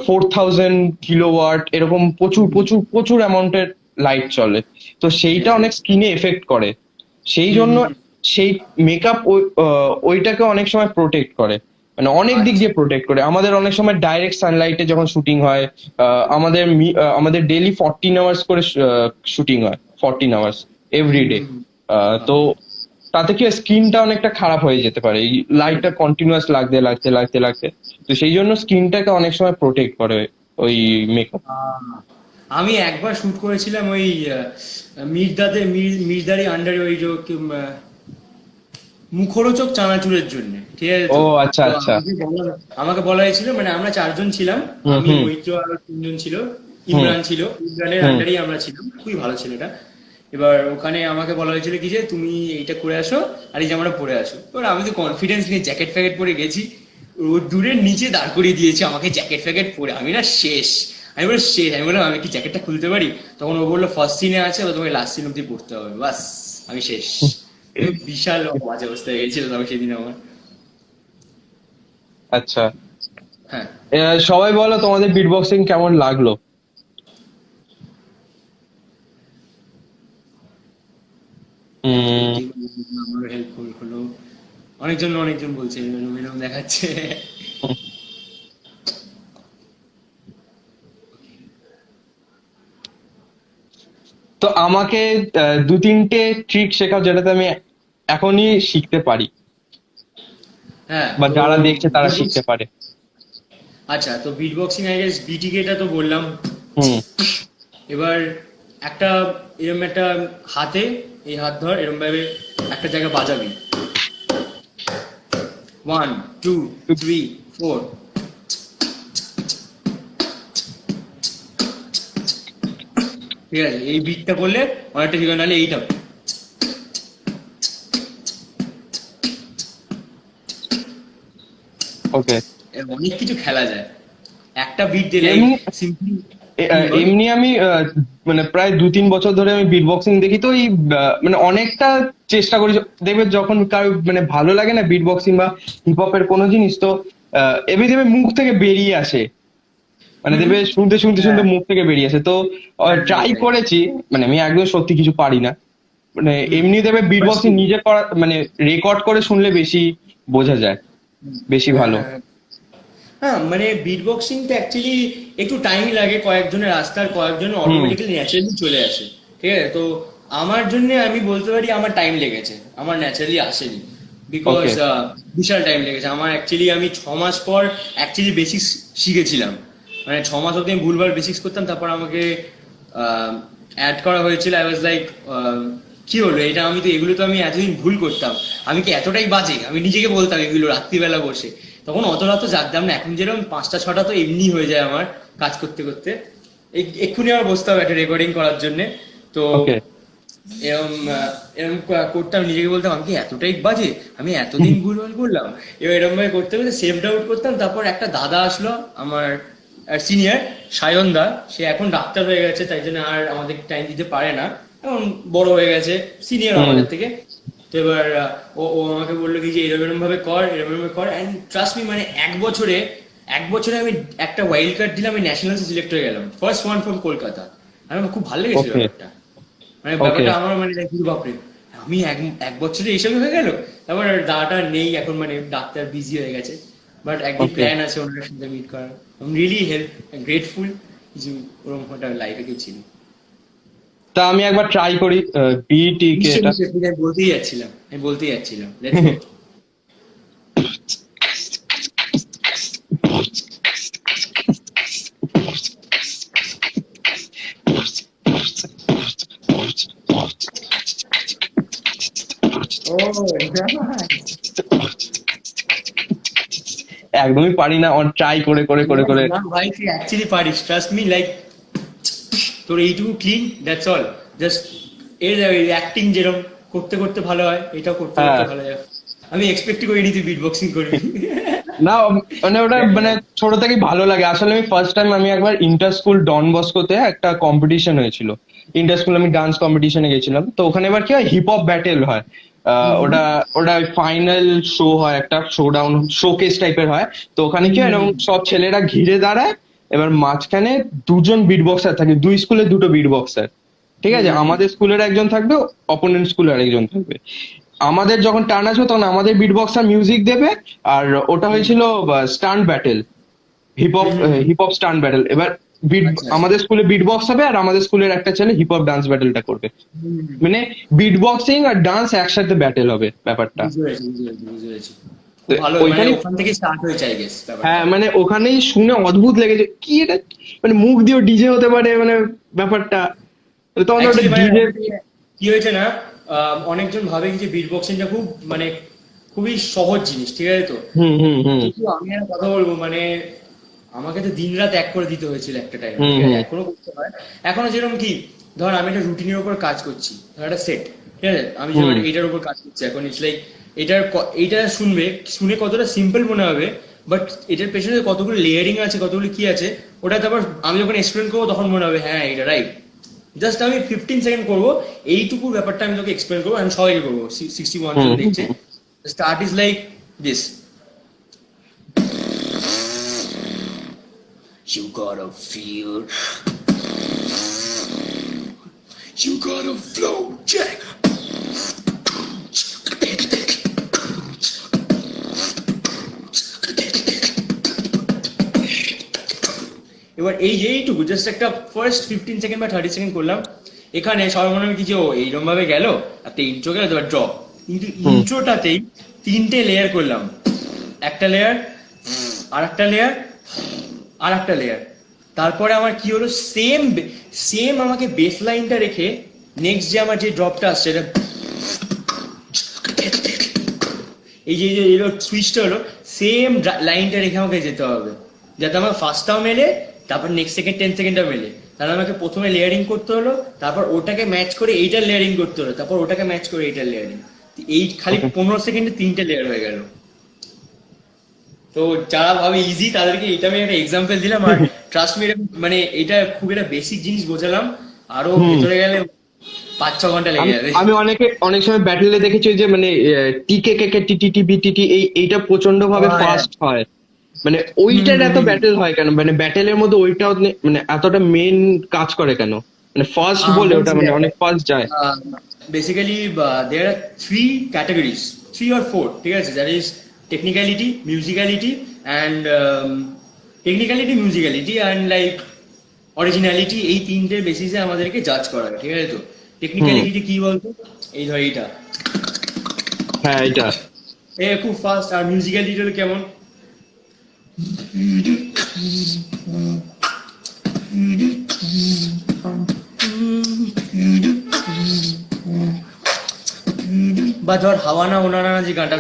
4000 কিলোওয়াট এরকম প্রচুর প্রচুর প্রচুর অ্যামাউন্টের লাইট চলে। তো সেইটা অনেক স্কিনে এফেক্ট করে। সেই হুম জন্য হুম হুম। সেই মেকআপ ওইটাকে অনেক সময় প্রোটেক্ট করে, মানে অনেক দিক আচ্ছা। দিয়ে প্রোটেক্ট করে। আমাদের অনেক সময় ডাইরেক্ট সানলাইটে যখন শুটিং হয়, আমাদের ডেইলি 14 আওয়ার্স করে শুটিং হয়, 14 আওয়ার্স এভরিডে। হুম। তো বাবা। তাতে কি স্কিনটা অনেকটা খারাপ হয়ে যেতে পারে, এই লাইটটা কন্টিনিউয়াস লাগতে লাগতে লাগতে লাগতে। তো সেই জন্য স্কিনটাকে অনেক সময় প্রোটেক্ট করে ওই মেকআপ। আহ, আমি একবার শুট করেছিলাম ওই মির্দারি আন্ডারে, ওই যে মুখরোচক চানাচুরের জন্য, ঠিক আছে ও তো। আচ্ছা তো আচ্ছা। আমাকে বলা হয়েছিল, মানে আমরা চারজন ছিলাম, হুম আমি, হুম মৈত্র, আর তিনজন ছিল। হুম ইমরান ছিল, ইমরানের হুম আন্ডারেই আমরা ছিলাম, খুবই ভালো ছিল এটা। এবার ওখানে আমাকে বলা হয়েছিল কি যে তুমি এইটা করে আসো আর এই জামাটা পরে আসো। এবার আমি তো কনফিডেন্স নিয়ে জ্যাকেট ফ্যাকেট পরে গেছি, ও দূরের নিচে দাঁড় করিয়ে দিয়েছে আমাকে জ্যাকেট ফ্যাকেট পরে। আমি না শেষ, আমি বলে শেষ, আমি বললাম আমি কি জ্যাকেটটা খুলতে পারি? তখন ও বললো ফার্স্ট সিনে আছে, ও তোমাকে লাস্ট সিন অব্দি পড়তে হবে, বাস আমি শেষ। বিশাল বাজে অবস্থা হয়ে গেছিল তবে সেদিন আমার। আচ্ছা। হ্যাঁ। সবাই বলো তোমাদের বিট বক্সিং কেমন লাগলো? উম সত্যি আমারও হেল্পফুল হলো। অনেকজন অনেকজন বলছে এরকম এরকম দেখাচ্ছে। তো আমাকে দু তিনটে ট্রিক শেখাও যেটাতে আমি এখনই শিখতে পারি, হ্যাঁ বা তো যারা দেখছে তারা beatbox- শিখতে পারে। আচ্ছা তো বিট বক্সিং আই গেস বিটিকেটা তো বললাম। হুম। এবার একটা এরকম একটা হাতে, এই হাত ধর এরকম ভাবে একটা জায়গা বাজাবি, 1 2 3 4। ঠিক আছে, এই বিটটা করলে অনেকটা ঠিক হয়, নাহলে এইটা ওকে। অনেক কিছু খেলা যায় একটা বিট দিলে। এমনি সিম্পলি এমনি আমি মানে প্রায় 2-3 বছর ধরে আমি বিট বক্সিং দেখি, তো এই মানে অনেকটা চেষ্টা করি। দেখবে যখন কারো মানে ভালো লাগে না বিট বক্সিং বা হিপ হপের কোনো জিনিস, তো এমনি দেখবে মুখ থেকে বেরিয়ে আসে, মানে হুম। দেখবে শুনতে শুনতে শুনতে হ্যাঁ, মুখ থেকে বেরিয়ে আসে। তো ট্রাই রাইট। করেছি, মানে আমি একদম সত্যি কিছু পারি না। মানে হুম। এমনি দেখবে বিট বাট বক্সিং নিজে করা মানে রেকর্ড করে শুনলে বেশি বোঝা যায়, বেশি হ্যাঁ ভালো। হ্যাঁ হ্যাঁ, মানে বিট বক্সিংটা অ্যাকচুয়ালি একটু টাইম লাগে, কয়েকজনের রাস্তার কয়েকজনের হুম। অটোমেটিক্যালি ন্যাচারালি চলে আসে। ঠিক আছে, তো আমার জন্য আমি বলতে পারি আমার টাইম লেগেছে, আমার ন্যাচারালি আসেনি। Because okay. বিশাল টাইম লেগেছে আমার অ্যাকচুয়ালি। আমি 6 মাস পর অ্যাকচুয়ালি বেসিক্স শিখেছিলাম। মানে 6 মাস অব্দি আমি ভুলভাল বেসিক্স করতাম, তারপর আমাকে অ্যাড করা হয়েছিল। আই ওয়াজ লাইক কি হলো এটা, আমি তো এগুলো তো আমি এতদিন ভুল করতাম, আমি কি এতটাই বাজে, আমি নিজেকে বলতাম এগুলো রাত্রিবেলা বসে। তখন অত রাত তো জাগতাম না, এখন যেরকম 5টা 6টা তো এমনি হয়ে যায় আমার কাজ করতে করতে। এক্ষুনি আমার বসতে হবে একটা রেকর্ডিং করার জন্য। তো ওকে। এরকম করতাম, নিজেকে বলতাম আমি কি এতটাই বাজে, আমি এতদিন ভুলভাল করলাম। এবার এরকম ভাবে করতে করতে সেভ ডাউট করতাম। তারপর একটা দাদা আসলো আমার সিনিয়র, সায়ন দা। সে এখন ডাক্তার হয়ে গেছে, তাই জন্য আর আমাদের টাইম দিতে পারে না, এখন বড় হয়ে গেছে, সিনিয়র হুম। আমাদের থেকে। তো এবার ও ও আমাকে বললো কি যে এরকম এরকম ভাবে কর, এরকম এরকম কর। অ্যান্ড ট্রাস্ট মি, মানে 1 বছরে আমি একটা ওয়াইল্ড কার্ড দিলাম, আমি ন্যাশনালসে সিলেক্ট হয়ে গেলাম, ফার্স্ট ওয়ান ফ্রম কলকাতা। আর আমার খুব ভালো লেগেছিল ওকে। ব্যাপারটা। মানে ওকে। ব্যাপারটা আমার মানে দেখি বাপরে, আমি এক বছরে এইসবই হয়ে গেল। তারপর দাদাটা নেই এখন, মানে ডাক্তার বিজি হয়ে গেছে। বাট একদিন ওকে। প্ল্যান আছে ওনার সাথে মিট করার। আই এম রিয়েলি গ্রেটফুল কিছু ওরকম একটা লাইফে কেউ ছিল। তা আমি একবার ট্রাই করি বিটিকে নিশ্চয়ই এটা। নিশ্চয়ই, আমি বলতেই যাচ্ছিলাম লেটস গো। ও একদমই পারি না, ট্রাই করে করে করে করে। না ভাই, তুই অ্যাকচুয়ালি পারিস, ট্রাস্ট মি। লাইক তোর এইটুকু ক্লিন, দ্যাটস অল। জাস্ট এর অ্যাক্টিং যেরকম করতে করতে ভালো হয়, এটাও করতে করতে হ্যাঁ। ভালো হয়। আমি এক্সপেক্টই করিনি তুই বিট বক্সিং করবি। না মানে ওটা মানে ছোট থেকেই ভালো লাগে আসলে। আমি ফার্স্ট টাইম আমি একবার ইন্টার স্কুল ডন বস্কোতে একটা কম্পিটিশন হয়েছিল। ইন্টার স্কুল আমি ডান্স কম্পিটিশনে গেছিলাম, তো ওখানে এবার কি হয় হিপ হপ ব্যাটেল হয়। ওটা ওটা ফাইনাল শো হয়, একটা শো ডাউন শোকেস টাইপের হয়। তো ওখানে কি হয় এরকম সব ছেলেরা ঘিরে দাঁড়ায়, এবার মাঝখানে দুজন বিট বক্সার থাকে, দুই স্কুলে দুটো বিট বক্সার। ঠিক আছে, আমাদের স্কুলের একজন থাকবে, অপোনেন্ট স্কুলের আরেকজন থাকবে। আমাদের যখন টার্ন আসবে তখন আমাদের বিট বক্সার মিউজিক দেবে। আর ওটা হয়েছিল stunt battle, hip hop stunt battle. এবার বিট আচ্ছা আচ্ছা। আমাদের স্কুলে বিট বক্স হবে, আর আমাদের স্কুলের একটা ছেলে হিপ হপ ডান্স ব্যাটেলটা করবে। মানে বিট বক্সিং আর ডান্স একসাথে ব্যাটেল হবে ব্যাপারটা। বুঝতে পেরেছি বুঝতে পেরেছি বুঝতে পেরেছি। তো খুব ভালো, মানে ওইখানে ওখান থেকে স্টার্ট হয়েছে আই গেস ব্যাপারটা। হ্যাঁ মানে ওখানেই শুনে অদ্ভুত লেগেছে কি এটা, মানে মুখ দিয়েও ডিজে হতে পারে মানে ব্যাপারটা। তখন ওটা অ্যাকচুয়ালি মানে ডিজে। কি হয়েছে না, অনেকজন ভাবে যে বিট বক্সিংটা খুব মানে খুবই সহজ জিনিস, ঠিক আছে তো। হুম হুম হুম কিন্তু আমি একটা কথা বলবো, মানে আমাকে তো দিনরাত এক করে দিতে হয়েছিল একটা টাইমে, হুম ঠিক আছে, হুম এখনো করতে হয়। এখনো যেরকম কি, ধর আমি একটা রুটিনের উপর কাজ করছি, ধর একটা সেট, ঠিক আছে, আমি যেমন হুম এইটার উপর কাজ করছি এখন, ইটস লাইক এইটা শুনে কতটা সিম্পল মনে হবে, বাট এটার পেছনে কতগুলো লেয়ারিং আছে, কতগুলো কি আছে, ওটা তারপর আমি যখন এক্সপ্লেন করবো তখন মনে হবে হ্যাঁ এটা রাইট। জাস্ট আমি 15 সেকেন্ড করবো, এইটুকু ব্যাপারটা আমি তোকে এক্সপ্লেন করবো, আমি সবাইকে করবো 61 জন হুম দেখছে। Start is like this, you gotta feel, you gotta flow, Jack. এবার এইটুকু জাস্ট একটা ফার্স্ট 15 সেকেন্ড বা 30 সেকেন্ড করলাম, এখানে সবার মনে হয় কি যে ও এইরকম ভাবে গেল, একটা ইন্ট্রো গেল, তারপর ড্রপ। কিন্তু ইন্ট্রোটাতেই 3টে লেয়ার করলাম, একটা লেয়ার, আর একটা লেয়ার, আর একটা লেয়ার। তারপরে আমার কি হলো, সেম সেম আমাকে বেস লাইনটা রেখে নেক্সট যে আমার যে ড্রপটা আসছে, এটা এই যে এলো সুইচটা হলো, সেম লাইনটা রেখে আমাকে যেতে হবে, যাতে আমার ফার্স্টটাও মেলে, তারপর নেক্সট সেকেন্ড 10 সেকেন্ডটাও মেলে। তাহলে আমাকে প্রথমে লেয়ারিং করতে হলো, তারপর ওটাকে ম্যাচ করে এইটার লেয়ারিং করতে হলো, তারপর ওটাকে ম্যাচ করে এইটার লেয়ারিং। এই খালি 15 সেকেন্ডে 3টে লেয়ার হয়ে গেল। তো যারা ভাবে ইজি তাদেরকে এটা আমি একটা এক্সাম্পল দিলাম, আর ট্রাস্ট মি, মানে এটা খুব একটা বেসিক জিনিস বোঝালাম, আরো ভেতরে গেলে 5-6 ঘন্টা লেগে যাবে। আমি অনেক সময় ব্যাটেলে দেখেছি যে মানে টিকে কে কে টিটি বিটিটি এইটা প্রচন্ড ভাবে হ্যাঁ। ফাস্ট হয়, মানে ওইটার এত ব্যাটেল হয় কেন, মানে ব্যাটেলের মধ্যে ওইটাও মানে এতটা মেন কাজ করে কেন, মানে ফার্স্ট বলে ওটা মানে অনেক ফাস্ট যায়। Basically there are 3 categories, 3 or 4, ঠিক আছে? That is technicality, musicality and like originality. এই 3টের বেসিসে আমাদেরকে জাজ করা হয়, ঠিক আছে? তো টেকনিক্যালিটি কি বলতো, এই ধর এইটা, হ্যাঁ এটা এ খুব ফাস্ট। আর মিউজিক্যালিটি হলো কেমন, বা ধর হাওয়ানা ওনানা যে গানটা,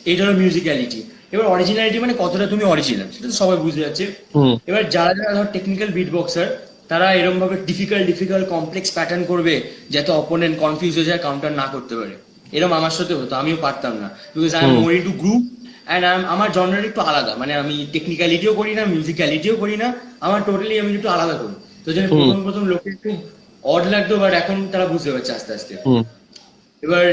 এইটা হলো মিউজিক্যালিটি। এবার অরিজিনালিটি মানে কতটা তুমি অরিজিনাল, সেটা তো সবাই বুঝতে যাচ্ছে। এবার যারা যারা ধর টেকনিক্যাল বিট বক্সার, তারা এরকম ভাবে ডিফিকাল্ট কমপ্লেক্স প্যাটার্ন করবে যাতে অপোনেন্ট কনফিউজ হয়ে যায়, কাউন্টার না করতে পারে। এরকম আমার সাথে হতো, আমিও পারতাম না, because I am more into group and আমার জনরাল একটু আলাদা, মানে আমি টেকনিক্যালিটিও করি না, মিউজিক্যালিটিও করি না, আমার টোটালি আমি একটু আলাদা করি। তো যেন প্রথম লোকে একটু অড লাগতো, বাট এখন তারা বুঝতে পারছে আস্তে আস্তে। এবার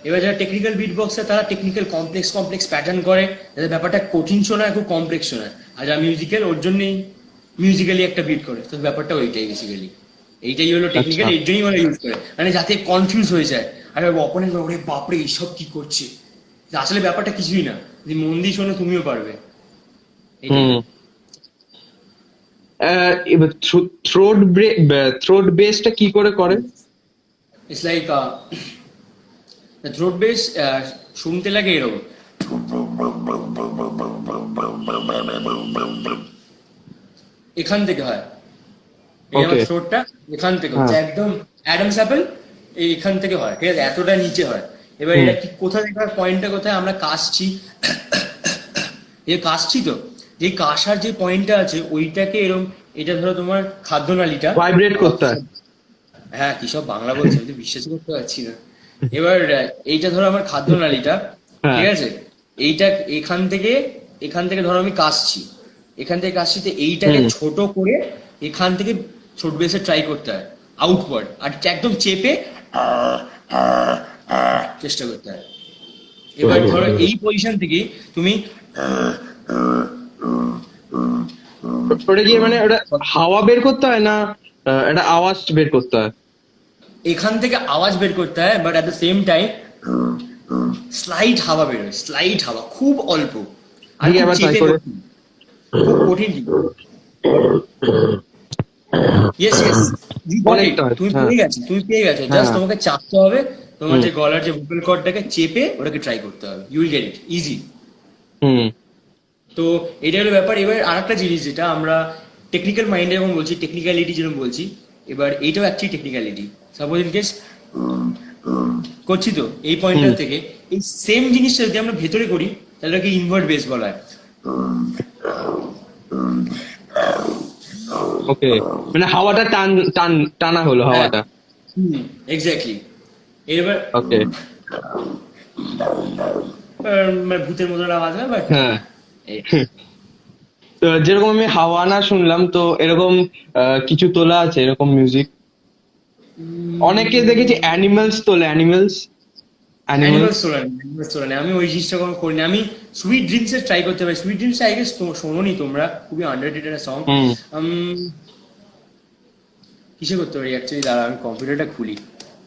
এবার যারা টেকনিক্যাল বিট বক্সার, তারা টেকনিক্যাল কমপ্লেক্স প্যাটার্ন করে, যাতে ব্যাপারটা কঠিন শোনায়, খুব কমপ্লেক্স শোনায়। আর যারা মিউজিক্যাল, ওর জন্যই মিউজিক্যালি একটা বিট করে, তো ব্যাপারটা ওইটাই বেসিক্যালি, এইটাই হলো টেকনিক্যাল। এর জন্যই ওরা ইউজ করে, মানে যাতে কনফিউজ হয়ে যায়, আর অপোনেন্ট ওরে বাপরে এইসব কি করছে, আসলে ব্যাপারটা কিছুই না, যদি মন দিয়ে শোনো তুমিও পারবে। এবার থ্রোট বেসটা কি করে করে? ইটস লাইক থ্রোট বেস শুনতে লাগে এরকম, এখান থেকে হয়, এই আমার থ্রোটটা এখান থেকে হচ্ছে, একদম অ্যাডামস অ্যাপেল এইখান থেকে হয়, ঠিক আছে? এতটা নিচে হয়। এবার এটা কি কোথা থেকে হয়, পয়েন্টটা কোথায়, আমরা কাশছি, কাশছি তো, যে কাশার যে পয়েন্টটা আছে ওইটাকে এরকম, এটা ধরো তোমার খাদ্যনালীটা ভাইব্রেট করতে হয়। হ্যাঁ, কি সব বাংলা বলছি, আমি তো বিশ্বাস করতে পারছি না। এবার এইটা ধরো আমার খাদ্যনালীটা, ঠিক আছে? এইটা এখান থেকে ধরো আমি কাশছি, এখান থেকে কাশছি, তো এইটাকে ছোট করে এখান থেকে ছোট বেসে ট্রাই করতে হয় আউটওয়ার্ড, আর একদম চেপে চেষ্টা করতে হয়। এবার ধরো এই পজিশন থেকে তুমি ওটা কি মানে ওটা হাওয়া বের করতে হয় না এটা আওয়াজ বের করতে হয়? এখান থেকে আওয়াজ বের করতে হয়, but at the same time slight হাওয়া বেরোয়, স্লাইট হাওয়া, খুব অল্প, আর আগে আবার ট্রাই করে খুব কঠিন। ইয়েস তুমি পেয়ে গেছো, জাস্ট তোমাকে চাপতে হবে, তোমার যে গলার যে ভোকাল কর্ডটাকে চেপে ওটাকে ট্রাই করতে হবে, you will get it easy. তো এটা হলো ব্যাপার। এবার আরেকটা জিনিস যেটা আমরা টেকনিক্যাল মাইন্ডে যখন বলছি, টেকনিক্যালিটি যেরকম বলছি, এবার এইটাও actually technicality. Suppose in case করছি তো এই পয়েন্টটা থেকে, এই সেম জিনিসটা যদি আমরা ভেতরে করি, তাহলে ওকে ইনভার্ট বেস বলা হয়। ওকে, মানে হাওয়াটা টানা হলো হাওয়াটা। এক্স্যাক্টলি। এবার ওকে, মানে ভূতের মতো আওয়াজ হয়, বাট হ্যাঁ। তো যেরকম আমি হাওয়ানা শুনলাম, তো এরকম কিছু তোলা আছে এরকম মিউজিক? অনেকে দেখেছি অ্যানিমালস তোলে, অ্যানিমালস তোলা, আমি ওই জিনিসটা কোনো করিনি। আমি সুইট ড্রিমস এর ট্রাই করতে পারি। সুইট ড্রিমস আই গেস শোনোনি তোমরা, খুবই আন্ডাররেটেড সং। কিসে করতে পারি অ্যাকচুয়ালি, দাঁড়া আমি কম্পিউটারটা খুলি।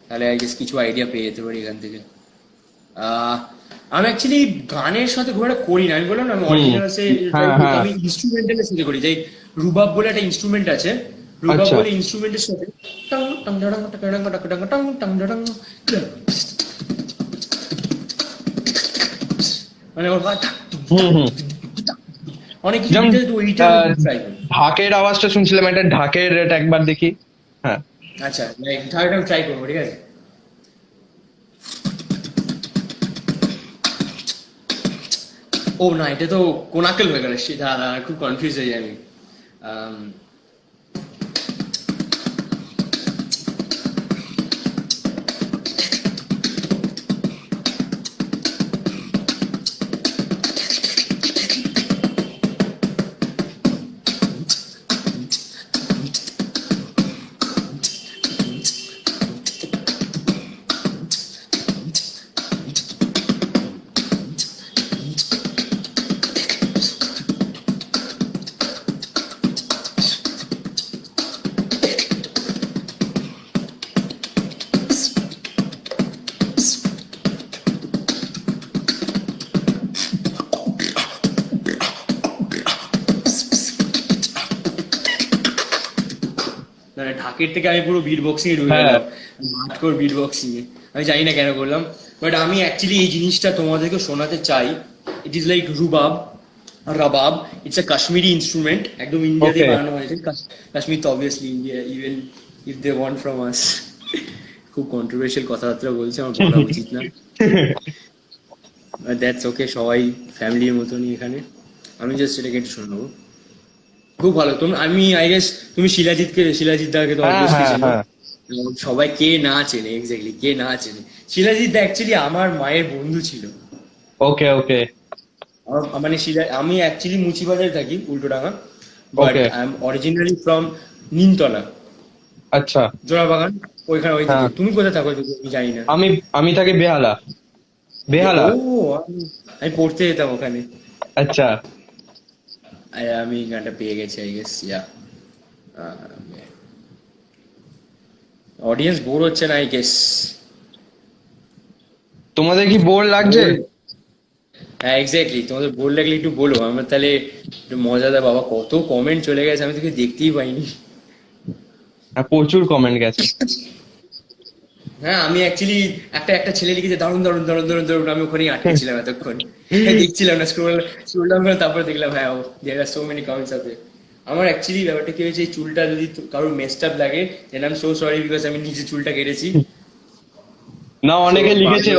তাহলে আই গেস কিছু আইডিয়া পেয়ে যেতে পারি এখান থেকে। আহ, আমি অ্যাকচুয়ালি গানের সাথে খুব একটা করি না, আমি বললাম না আমি অরিজিনাল হ্যাঁ, হ্যাঁ। আমি ইনস্ট্রুমেন্টালের সাথে করি, যেই রুবাব বলে একটা ইনস্ট্রুমেন্ট আছে, রুবাব আচ্ছা। বলে ইনস্ট্রুমেন্টের সাথে টং টং ডং টং ডং টং টং টং টং ডং, মানে ওর হুম। অনেক কিছু যেমন detail, তো ওইটা ট্রাই করি। ঢাকের আওয়াজটা শুনছিলাম, একটা ঢাকের এটা একবার দেখি। হ্যাঁ। আচ্ছা লাইক ঢাকাটা ট্রাই করবো, ঠিক আছে। ও না, এটা তো কোনাকেল হয়ে গেল, সেটা খুব কনফিউজ হয়ে যাই আমি। আম, মানে ঢাকের থেকে আমি পুরো বিট বক্সিং এ ঢুকে হ্যাঁ। গেলাম, হার্ডকোর বিট বক্সিং এ। আমি জানি না কেন করলাম, বাট আমি অ্যাকচুয়ালি এই জিনিসটা তোমাদেরকে শোনাতে চাই। It is like rubab, rabab. It's a Kashmiri instrument, একদম ইন্ডিয়াতে Okay. বানানো হয়েছে। কাশ্মীর তো obviously India, even if they want from us. খুব কন্ট্রোভার্সিয়াল কথাবার্তা বলছে, আমার বলা উচিত না। দ্যাটস ওকে, সবাই ফ্যামিলির মতনই এখানে। আমি জাস্ট এটাকে একটু শোনাবো। খুব ভালো। তুমি, আমি আই গেস তুমি শিলাজিৎ দাকে তো হ্যাঁ, অবভিয়াসলি হ্যাঁ, চেনো। হ্যাঁ। সবাই কে না চেনে, এক্স্যাক্টলি কে না চেনে। শিলাজিৎ দা অ্যাকচুয়ালি আমার মায়ের বন্ধু ছিল। ওকে, ওকে। মানে আমি অ্যাকচুয়ালি মুচিবাজারে থাকি, Ultadanga, but Okay. I am originally from Nimtala, আচ্ছা। জোড়াবাগান, ওইখানে ওই দিকে। হ্যাঁ। তুমি কোথায় থাকো যদি আমি জানি না। আমি আমি থাকি বেহালা। বেহালা। ও, আমি পড়তে যেতাম ওখানে। আচ্ছা। আমি গানটা পেয়ে গেছি I guess, yeah. Audience bore হচ্ছে না আই গেস। তোমাদের কি বোর লাগছে? হ্যাঁ এক্স্যাক্টলি, তোমাদের বোর লাগলে একটু বলো, আমার তাহলে একটু মজা দেয়। বাবা কত কমেন্ট চলে গেছে, আমি তোকে দেখতেই পাইনি। হ্যাঁ, প্রচুর কমেন্ট গেছে। হ্যাঁ, আমি অ্যাকচুয়ালি একটা একটা ছেলে লিখেছে দারুণ দারুণ দারুণ দারুণ দারুণ, আমি ওখানেই আটকেছিলাম এতক্ষণ। দেখছিলাম না, স্ক্রোল ডাউন করে তারপর দেখলাম হ্যাঁ দেয়ার আর সো মেনি কমেন্টস আছে। আমার অ্যাকচুয়ালি ব্যাপারটা কি হয়েছে, এই চুলটা যদি কারোর মেসড আপ লাগে, then I am so sorry, because আমি নিজে চুলটা কেটেছি। না, অনেকে লিখেছে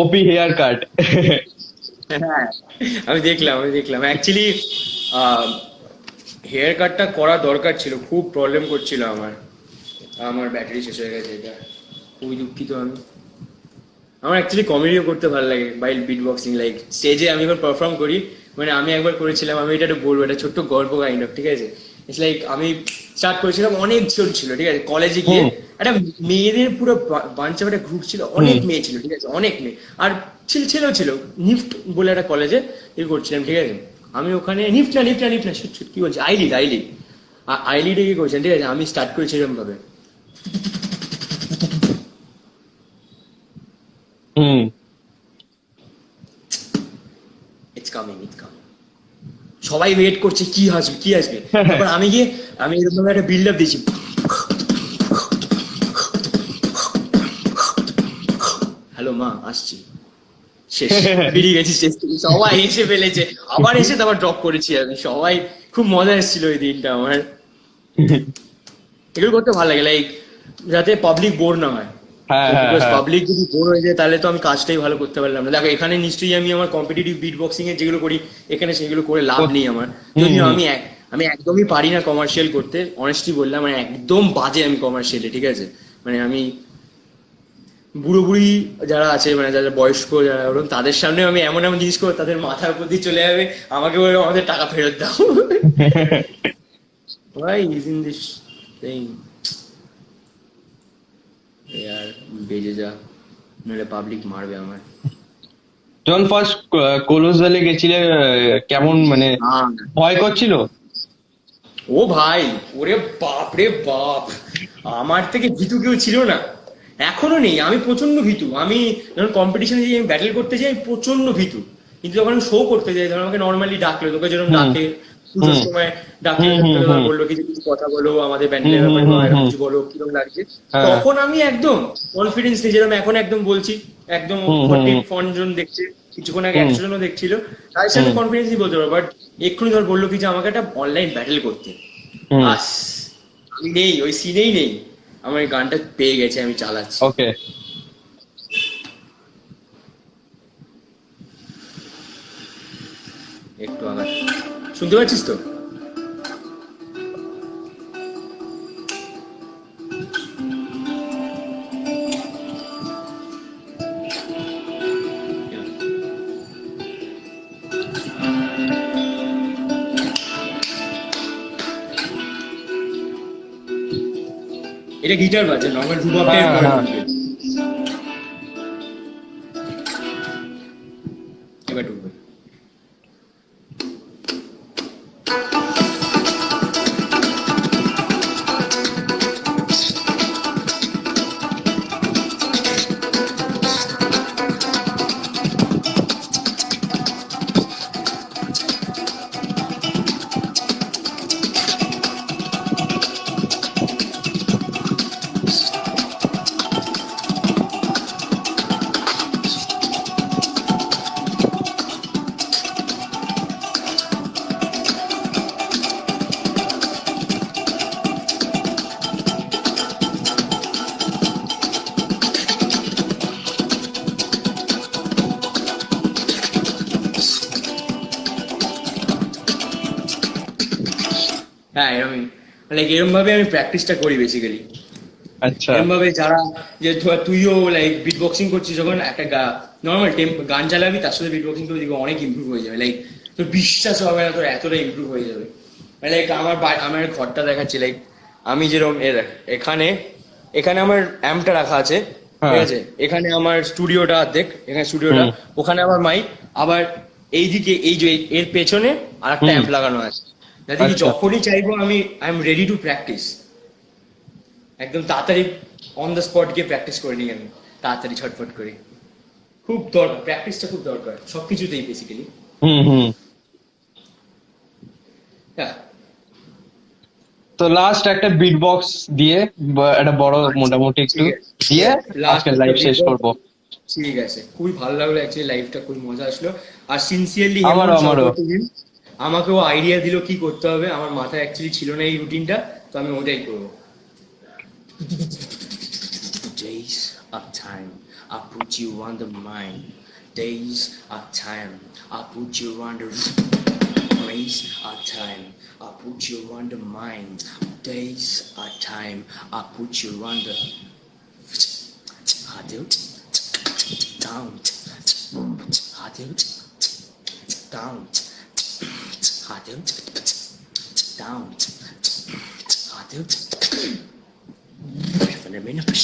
ওপি হেয়ার কাট। হ্যাঁ, আমি দেখলাম অ্যাকচুয়ালি হেয়ার কাটটা করা দরকার ছিল, খুব প্রবলেম করছিল আমার ব্যাটারি শেষ হয়ে গেছে, এটা খুবই দুঃখিত আমি। আমার অ্যাকচুয়ালি কমেডিও করতে ভালো লাগে, বাইল বিট বক্সিং, লাইক স্টেজে আমি যখন পারফর্ম করি, মানে আমি একবার করেছিলাম, আমি এটা একটু বলবো, এটা ছোট্ট গল্প কাইন্ড অফ, ঠিক আছে। ইটস লাইক আমি স্টার্ট করেছিলাম, অনেক জন ছিল, ঠিক আছে, কলেজে গিয়ে একটা মেয়েদের পুরো বাঞ্চ অফ একটা গ্রুপ ছিল, অনেক মেয়ে ছিল, ঠিক আছে, অনেক মেয়ে, আর ছেলেও ছিল। নিফট বলে একটা কলেজে ইয়ে করছিলাম, ঠিক আছে। আমি ওখানে নিফট না কি বলছি, আইলিডে কি করছিলাম, ঠিক আছে। আমি স্টার্ট করেছি এরকম ভাবে, হুম। It's coming. সবাই ওয়েট করছে কি আসবে। তারপর আমি এরকম একটা বিল্ড আপ দিয়েছি, হ্যালো মা আসছি, শেষ, বেরিয়ে গেছি শেষ থেকে। সবাই এসে ফেলেছে, আবার এসে তারপর ড্রপ করেছি আমি। সবাই খুব মজা এসেছিল ওই দিনটা আমার। এগুলো করতে ভালো লাগে, লাইক যাতে পাবলিক বোর না হয়। পাবলিক যদি বোর হয়ে যায় তাহলে তো আমি কাজটাই ভালো করতে পারলাম না। দেখো এখানে নিশ্চয়ই আমি আমার কম্পিটিটিভ বিট বক্সিং এর যেগুলো করি, এখানে সেগুলো করে লাভ নেই আমার। যদিও আমি একদমই পারি না কমার্শিয়াল করতে, অনেস্টলি বললাম, মানে একদম বাজে আমি কমার্শিয়ালে, ঠিক আছে। মানে আমি বুড়ো বুড়ি যারা আছে, মানে যারা বয়স্ক যারা, তাদের সামনে আমি এমন জিনিস করবো, তাদের মাথার উপর দিয়ে চলে যাবে, আমাকে বলবে আমাদের টাকা ফেরত দাও। Why isn't this thing? यार বেজে যা, নইলে পাবলিক মারবে আমার। যখন ফার্স্ট কোলোসালে গেছিলে, কেমন মানে ভয় করছিল? ও ভাই, ওরে বাপ রে বাপ, আমার থেকে ভীতু কেউ ছিল না। এখনো নেই, আমি প্রচন্ড ভীতু। আমি যখন কম্পিটিশনে যাই, আমি ব্যাটেল করতে যাই, আমি প্রচন্ড ভীতু। কিন্তু যখন আমি শো করতে যাই, ধর আমাকে নর্মালি ডাকলো, তোকে যেরকম হুম ডাকে পুজোর হুম সময়, ডাকলে হুম হুম হুম বললো কিছু কিছু কথা বলো আমাদের হুম ব্যান্ডেলের হুম ব্যাপারে, বা হুম এরকম হুম কিছু বলো কিরকম লাগছে, হ্যাঁ তখন আমি একদম কনফিডেন্স নিয়ে, যেরকম এখন একদম বলছি, একদম হুম হুম 40 জন দেখছে, কিছুক্ষণ আগে হুম 100 জনও দেখছিল, তাদের সাথে হুম কনফিডেন্স নিয়ে বলতে পারবো। বাট এক্ষুনি ধর বললো কি যে আমাকে একটা অনলাইন ব্যাটেল করতে, হুম বাস আমি নেই, ওই সিনেই নেই। আমার এই গানটা পেয়ে গেছে, আমি চালাচ্ছি। ওকে। একটু আঘাত, শুনতে পাচ্ছিস তো? এটা গিটার বাজে, নর্মাল রুবাব হ্যাঁ টাইপ করে হ্যাঁ ঢুকবে। এবার ঢুকবে। হ্যাঁ, এরকমই, লাইক এরকম ভাবে আমি প্র্যাকটিসটা করি বেসিক্যালি। আচ্ছা এরকম ভাবে যারা, যে তুইও লাইক বিট বক্সিং করছিস, যখন একটা নর্মাল গান চালাবি, তার সাথে বিট বক্সিং করে দেখবি অনেক ইমপ্রুভ হয়ে যাবে। লাইক তোর বিশ্বাস হবে না, তোর এতটা ইমপ্রুভ হয়ে যাবে। লাইক আমার ঘরটা দেখাচ্ছি, লাইক আমি যেরকম এখানে এখানে আমার অ্যাম্পটা রাখা আছে, ঠিক হ্যাঁ আছে, এখানে আমার স্টুডিওটা দেখ, এখানে স্টুডিওটা, হুম ওখানে আমার মাইক, আবার এইদিকে এই যে এর পেছনে আর একটা হুম অ্যাম্প লাগানো আছে, যাতে কি আচ্ছা যখনই চাইবো আমি I am ready to practice. একদম তাড়াতাড়ি অন দ্য স্পট গিয়ে প্র্যাকটিস করে নিই আমি, তাড়াতাড়ি ছটফট করে। খুব দরকার, প্র্যাকটিসটা খুব দরকার সবকিছুতেই বেসিক্যালি। হুম হুম। হ্যাঁ, তো লাস্ট একটা বিট বক্স দিয়ে একটা বড় আচ্ছা, মোটামুটি একটু ঠিক আছে, দিয়ে লাস্ট আজকে একটা লাইভ শেষ বিপদ। করব। ঠিক আছে, খুবই ভালো লাগলো অ্যাকচুয়ালি, লাইভটা খুবই মজা আসলো। আর সিনসিয়ারলি আমারও হেমন্ত আমারও। চক্রবর্তী আমাকেও আইডিয়া দিল কি করতে হবে, আমার মাথায় অ্যাকচুয়ালি ছিল না এই রুটিনটা, তো আমি ওটাই করবো। Days of time, I put you on the mind. Days of time, I put you on the days of time, I put you on the mind. Days of time, I put you on the Hadut down, Hadut down, Hadut down, Hadut. When I'm in a push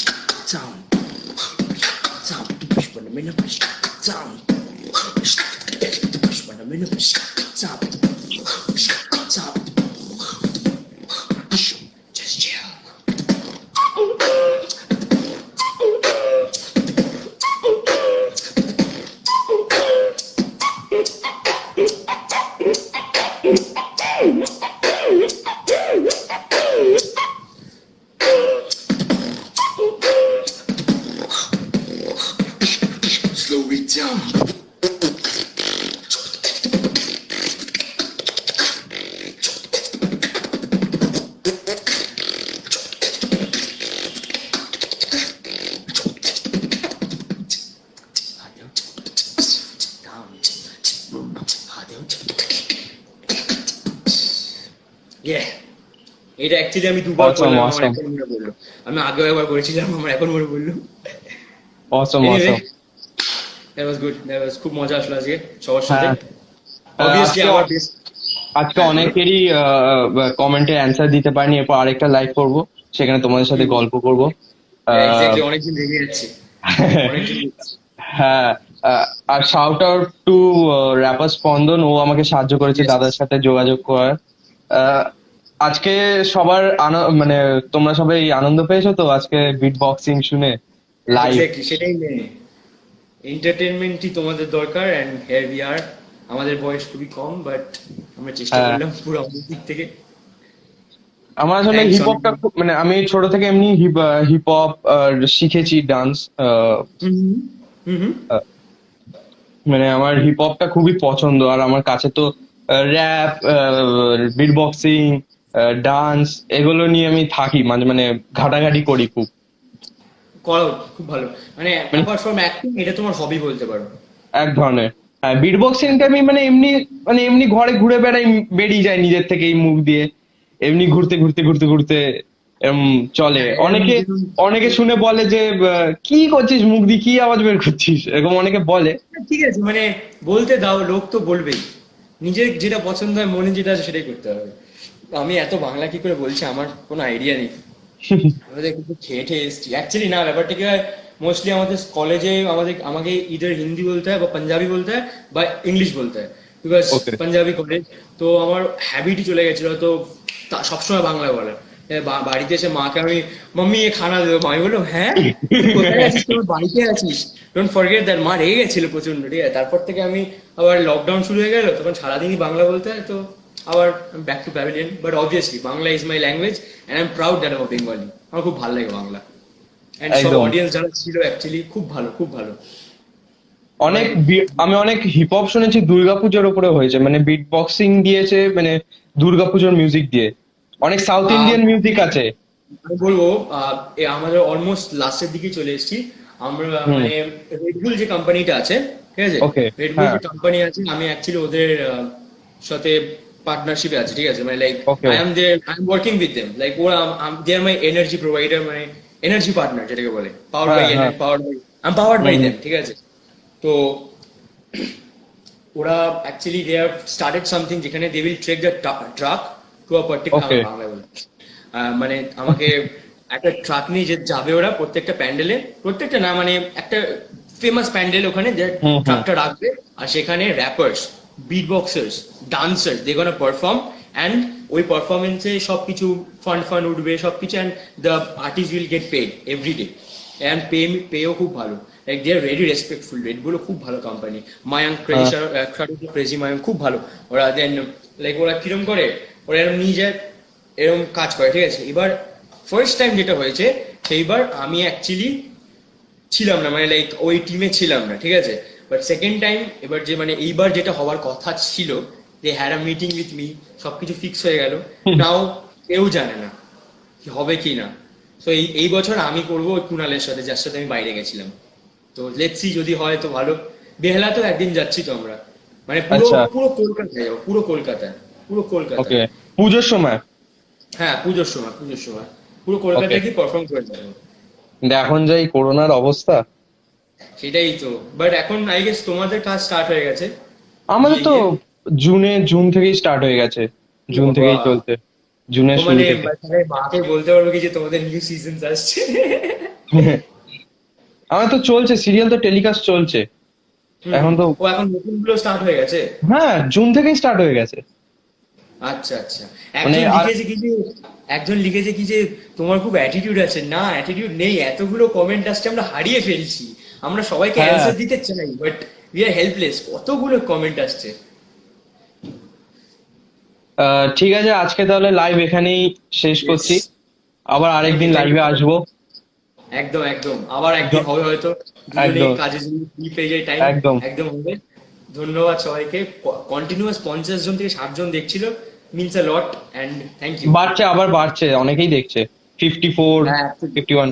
down, down, push when I'm in a push down, push when I'm in a push down, down, just chill. Slow it down. এটা actually আমি দুবার Awesome, করলাম, আমার awesome. এখন মনে পড়লো। আমি আগেও একবার করেছিলাম, আমার এখন মনে পড়লো। অসম Anyway, Assam. that was good, that was খুব মজা আসলো আজকে সবার সাথে। হ্যাঁ অবভিয়াসলি আজকে আমার বেস্ট। আজকে অনেকেরই কমেন্টে অ্যান্সার দিতে পারিনি, এরপর আরেকটা লাইভ করব, সেখানে তোমাদের সাথে গল্প করব। এক্স্যাক্টলি, অনেকদিন রেগে যাচ্ছে, অনেকদিন। হ্যাঁ আর শাউট আউট টু র্যাপার স্পন্দন, ও আমাকে সাহায্য করেছে Yes. দাদার সাথে যোগাযোগ করার। আজকে সবার মানে তোমরা সবাই আনন্দ পেয়েছো তো আজকে বিট বক্সিং শুনে? লাইভ। এক্স্যাক্টলি, সেটাই মেনে এন্টারটেনমেন্টই তোমাদের দরকার। And here we are. আমাদের বয়স খুবই কম, বাট আমরা চেষ্টা হ্যাঁ, করলাম পুরো আমাদের দিক থেকে। আমার আসলে থ্যাংকস হিপ অনেক। হপটা খুব মানে আমি ছোট থেকে এমনি হিপ হপ শিখেছি, ডান্স। হুম হুম হুম। মানে আমার হিপ হপটা খুবই পছন্দ, আর আমার কাছে তো র্যাপ, বিট বক্সিং, ডান্স এগুলো নিয়ে আমি থাকি, মানে মানে ঘাটাঘাটি করি খুব। করো, খুব ভালো। মানে মানে অ্যাপার্ট ফ্রম অ্যাক্টিং, এটা তোমার হবি বলতে পারো। এক ধরনের, হ্যাঁ, বিট বক্সিংটা আমি মানে এমনি, মানে এমনি ঘরে ঘুরে বেড়াই, বেরিয়ে যায় নিজের থেকে এই মুখ দিয়ে, এমনি ঘুরতে ঘুরতে ঘুরতে ঘুরতে এরম চলে। হ্যাঁ, অনেকে অনেকে শুনে বলে যে কি করছিস, মুখ দিয়ে কি আওয়াজ বের করছিস, এরকম অনেকে বলে। ঠিক আছে, মানে বলতে দাও, লোক তো বলবেই। নিজের যেটা পছন্দ হয়, মনে যেটা আছে সেটাই করতে হবে। আমি এত বাংলা কি করে বলছি আমার কোনো আইডিয়া নেই। আমাদের কিন্তু খেয়ে খেয়ে এসছি অ্যাকচুয়ালি। না, ব্যাপারটা কি হয়, মোস্টলি আমাদের কলেজে আমাকে ইদার হিন্দি বলতে হয় বা পাঞ্জাবি বলতে হয় বা ইংলিশ বলতে হয়, বিকজ ওকে। পাঞ্জাবি কলেজ। তো আমার হ্যাবিটই চলে গেছিল তো সবসময় বাংলা বলা। বাড়িতে এসে মাকে আমি, মাম্মি এ খানা দেবো, মা, আমি বললাম হ্যাঁ তুই কোথায় আছিস, তোমার বাড়িতে আছিস, ডোন্ট ফরগেট দ্যাট। মা রেগে গেছিল প্রচন্ড, ঠিক আছে। তারপর থেকে আমি আবার লকডাউন শুরু হয়ে গেল, তখন সারাদিনই বাংলা বলতে হয়, তো আবার back to pavilion. But obviously Bangla is my language and I am proud that আমার বেঙ্গলি। আমার খুব ভালো লাগে বাংলা। এন্ড সব একদম। অডিয়েন্স যারা ছিল অ্যাকচুয়ালি খুব ভালো, খুব ভালো। অনেক মানে আমি অনেক হিপ হপ শুনেছি দুর্গাপুজোর উপরে হয়েছে, মানে বিট বক্সিং দিয়েছে, মানে দুর্গাপুজোর মিউজিক দিয়ে। অনেক সাউথ আহ, ইন্ডিয়ান মিউজিক আছে। আমি বলবো আমাদের অলমোস্ট লাস্টের দিকে চলে এসেছি আমরা। হুম। মানে রেডবুল যে কোম্পানিটা আছে, ঠিক আছে, ওকে। রেডবুল হ্যাঁ। যে কোম্পানি আছে, আমি অ্যাকচুয়ালি ওদের সাথে পার্টনারশিপে আছে, ঠিক আছে। মানে like okay. I am working with them, like ওরা they are my energy provider, মানে এনার্জি পার্টনার যেটাকে বলে, পাওয়ার বাই হ্যাঁ, হ্যাঁ। Power by I am powered by হুম, হুম। দেম, ঠিক আছে। তো ওরা actually they have started something, যেখানে they will trek the truck to a particular, okay. বাংলায় বলে, মানে আমাকে একটা ট্রাক নিয়ে যে যাবে ওরা প্রত্যেকটা প্যান্ডেলে, প্রত্যেকটা না মানে একটা ফেমাস প্যান্ডেল ওখানে, যে হুম, হুম। ট্রাকটা রাখবে, আর সেখানে rappers, beat boxers, dancers, they gonna perform. And ওই পারফরমেন্সে সবকিছু ফান্ড ফান্ড উঠবে সবকিছু, and the artist will get paid every day. And পেও খুব ভালো, like they are very respectful. রেডগুলো খুব ভালো কোম্পানি। মায়াঙ্ক হ্যাঁ। ক্রেজি মায়াঙ্ক খুব ভালো। ওরা দেন লাইক ওরা কিরম করে, ওরা এরকম নিয়ে যায়, এরকম কাজ করে, ঠিক আছে। এবার ফার্স্ট টাইম যেটা হয়েছে, সেইবার আমি অ্যাকচুয়ালি ছিলাম না, মানে লাইক ওই টিমে ছিলাম না, ঠিক আছে। বাট সেকেন্ড টাইম, এবার যে মানে এইবার যেটা হওয়ার কথা ছিল, they had a meeting with me, সবকিছু ফিক্স হয়ে গেল। নাও কেউ জানে না কি হবে কি না। তো এই বছর আমি করবো ওই কুণালের সাথে, যার সাথে আমি বাইরে গেছিলাম। তো লেটস সি, যদি হয় তো ভালো। বেহালাতেও একদিন যাচ্ছি তো আমরা, মানে পুরো আচ্ছা। পুরো কলকাতায় যাবো, পুরো কলকাতায়, পুরো কলকাতায়। ওকে। পুজোর সময়? হ্যাঁ, পুজোর সময়, পুজোর সময় পুরো ওকে। কলকাতায় কি পারফর্ম করে যাবো। কিন্তু এখন যে এই করোনার অবস্থা, সেটাই তো। বাট এখন আই গেস তোমাদের কাজ স্টার্ট হয়ে গেছে, আমাদের বিয়ে তো গিয়ে। জুন থেকেই স্টার্ট হয়ে গেছে। ও জুন বাবা। থেকেই চলছে, তো জুনের শুরু মানে থেকে। তাহলে মাকে বলতে পারবো কি যে তোমাদের নিউ সিজন আসছে? আমার তো চলছে, সিরিয়াল তো টেলিকাস্ট চলছে হুম এখন হুম। তো। ও এখন নতুন গুলো স্টার্ট হয়ে গেছে? হ্যাঁ, জুন থেকেই স্টার্ট হয়ে গেছে। আচ্ছা আচ্ছা। মানে একজন আর লিখেছে কি যে, একজন লিখেছে কি যে তোমার খুব অ্যাটিটিউড আছে। না, অ্যাটিটিউড নেই, এতগুলো কমেন্ট আসছে, আমরা হারিয়ে ফেলছি। আমরা সবাইকে হ্যাঁ, অ্যান্সার দিতে চাই, বাট উই আর হেল্পলেস, কতগুলো কমেন্ট আসছে। ঠিক আছে, আজকে তাহলে লাইভ এখানেই শেষ ইয়েস। করছি। আবার থ্যাংক ইউ, আরেকদিন থ্যাংক ইউ। লাইভে আসবো। একদম একদম, আবার একদিন দ- হবে হয়তো, দুজনেই একদম। কাজে যদি ফ্রি পেয়ে যাই টাইম। একদম। একদম হবে। ধন্যবাদ সবাইকে। কন্টিনিউয়াস 50 জন থেকে 60 জন দেখছিল, means a lot, and thank you. বাড়ছে, আবার বাড়ছে, অনেকেই দেখছে। 54, হ্যাঁ, 51।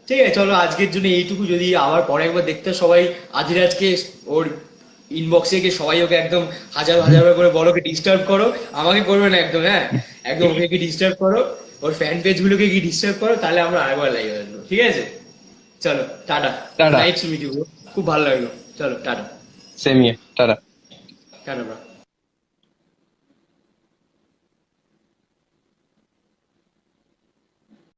ঠিক আছে, চলো আজকের জন্য এইটুকু। যদি আবার পরে একবার দেখতে সবাই, আজকে ওর ইনবক্সে গিয়ে সবাই ওকে একদম হাজার হাজার বার করে বলো, ওকে ডিস্টার্ব করো। আমাকে করবে না একদম, হ্যাঁ, একদম ওকে কি ডিস্টার্ব করো, ওর ফ্যান পেজ গুলোকে কি ডিস্টার্ব করো, তাহলে আমরা আরেকবার লাইভ আসবো, ঠিক আছে। চলো tata. Tata. Nice to meet you, খুব ভালো লাগলো। চলো টাটা। সেম ইয়ে, টাটা। Tata bra.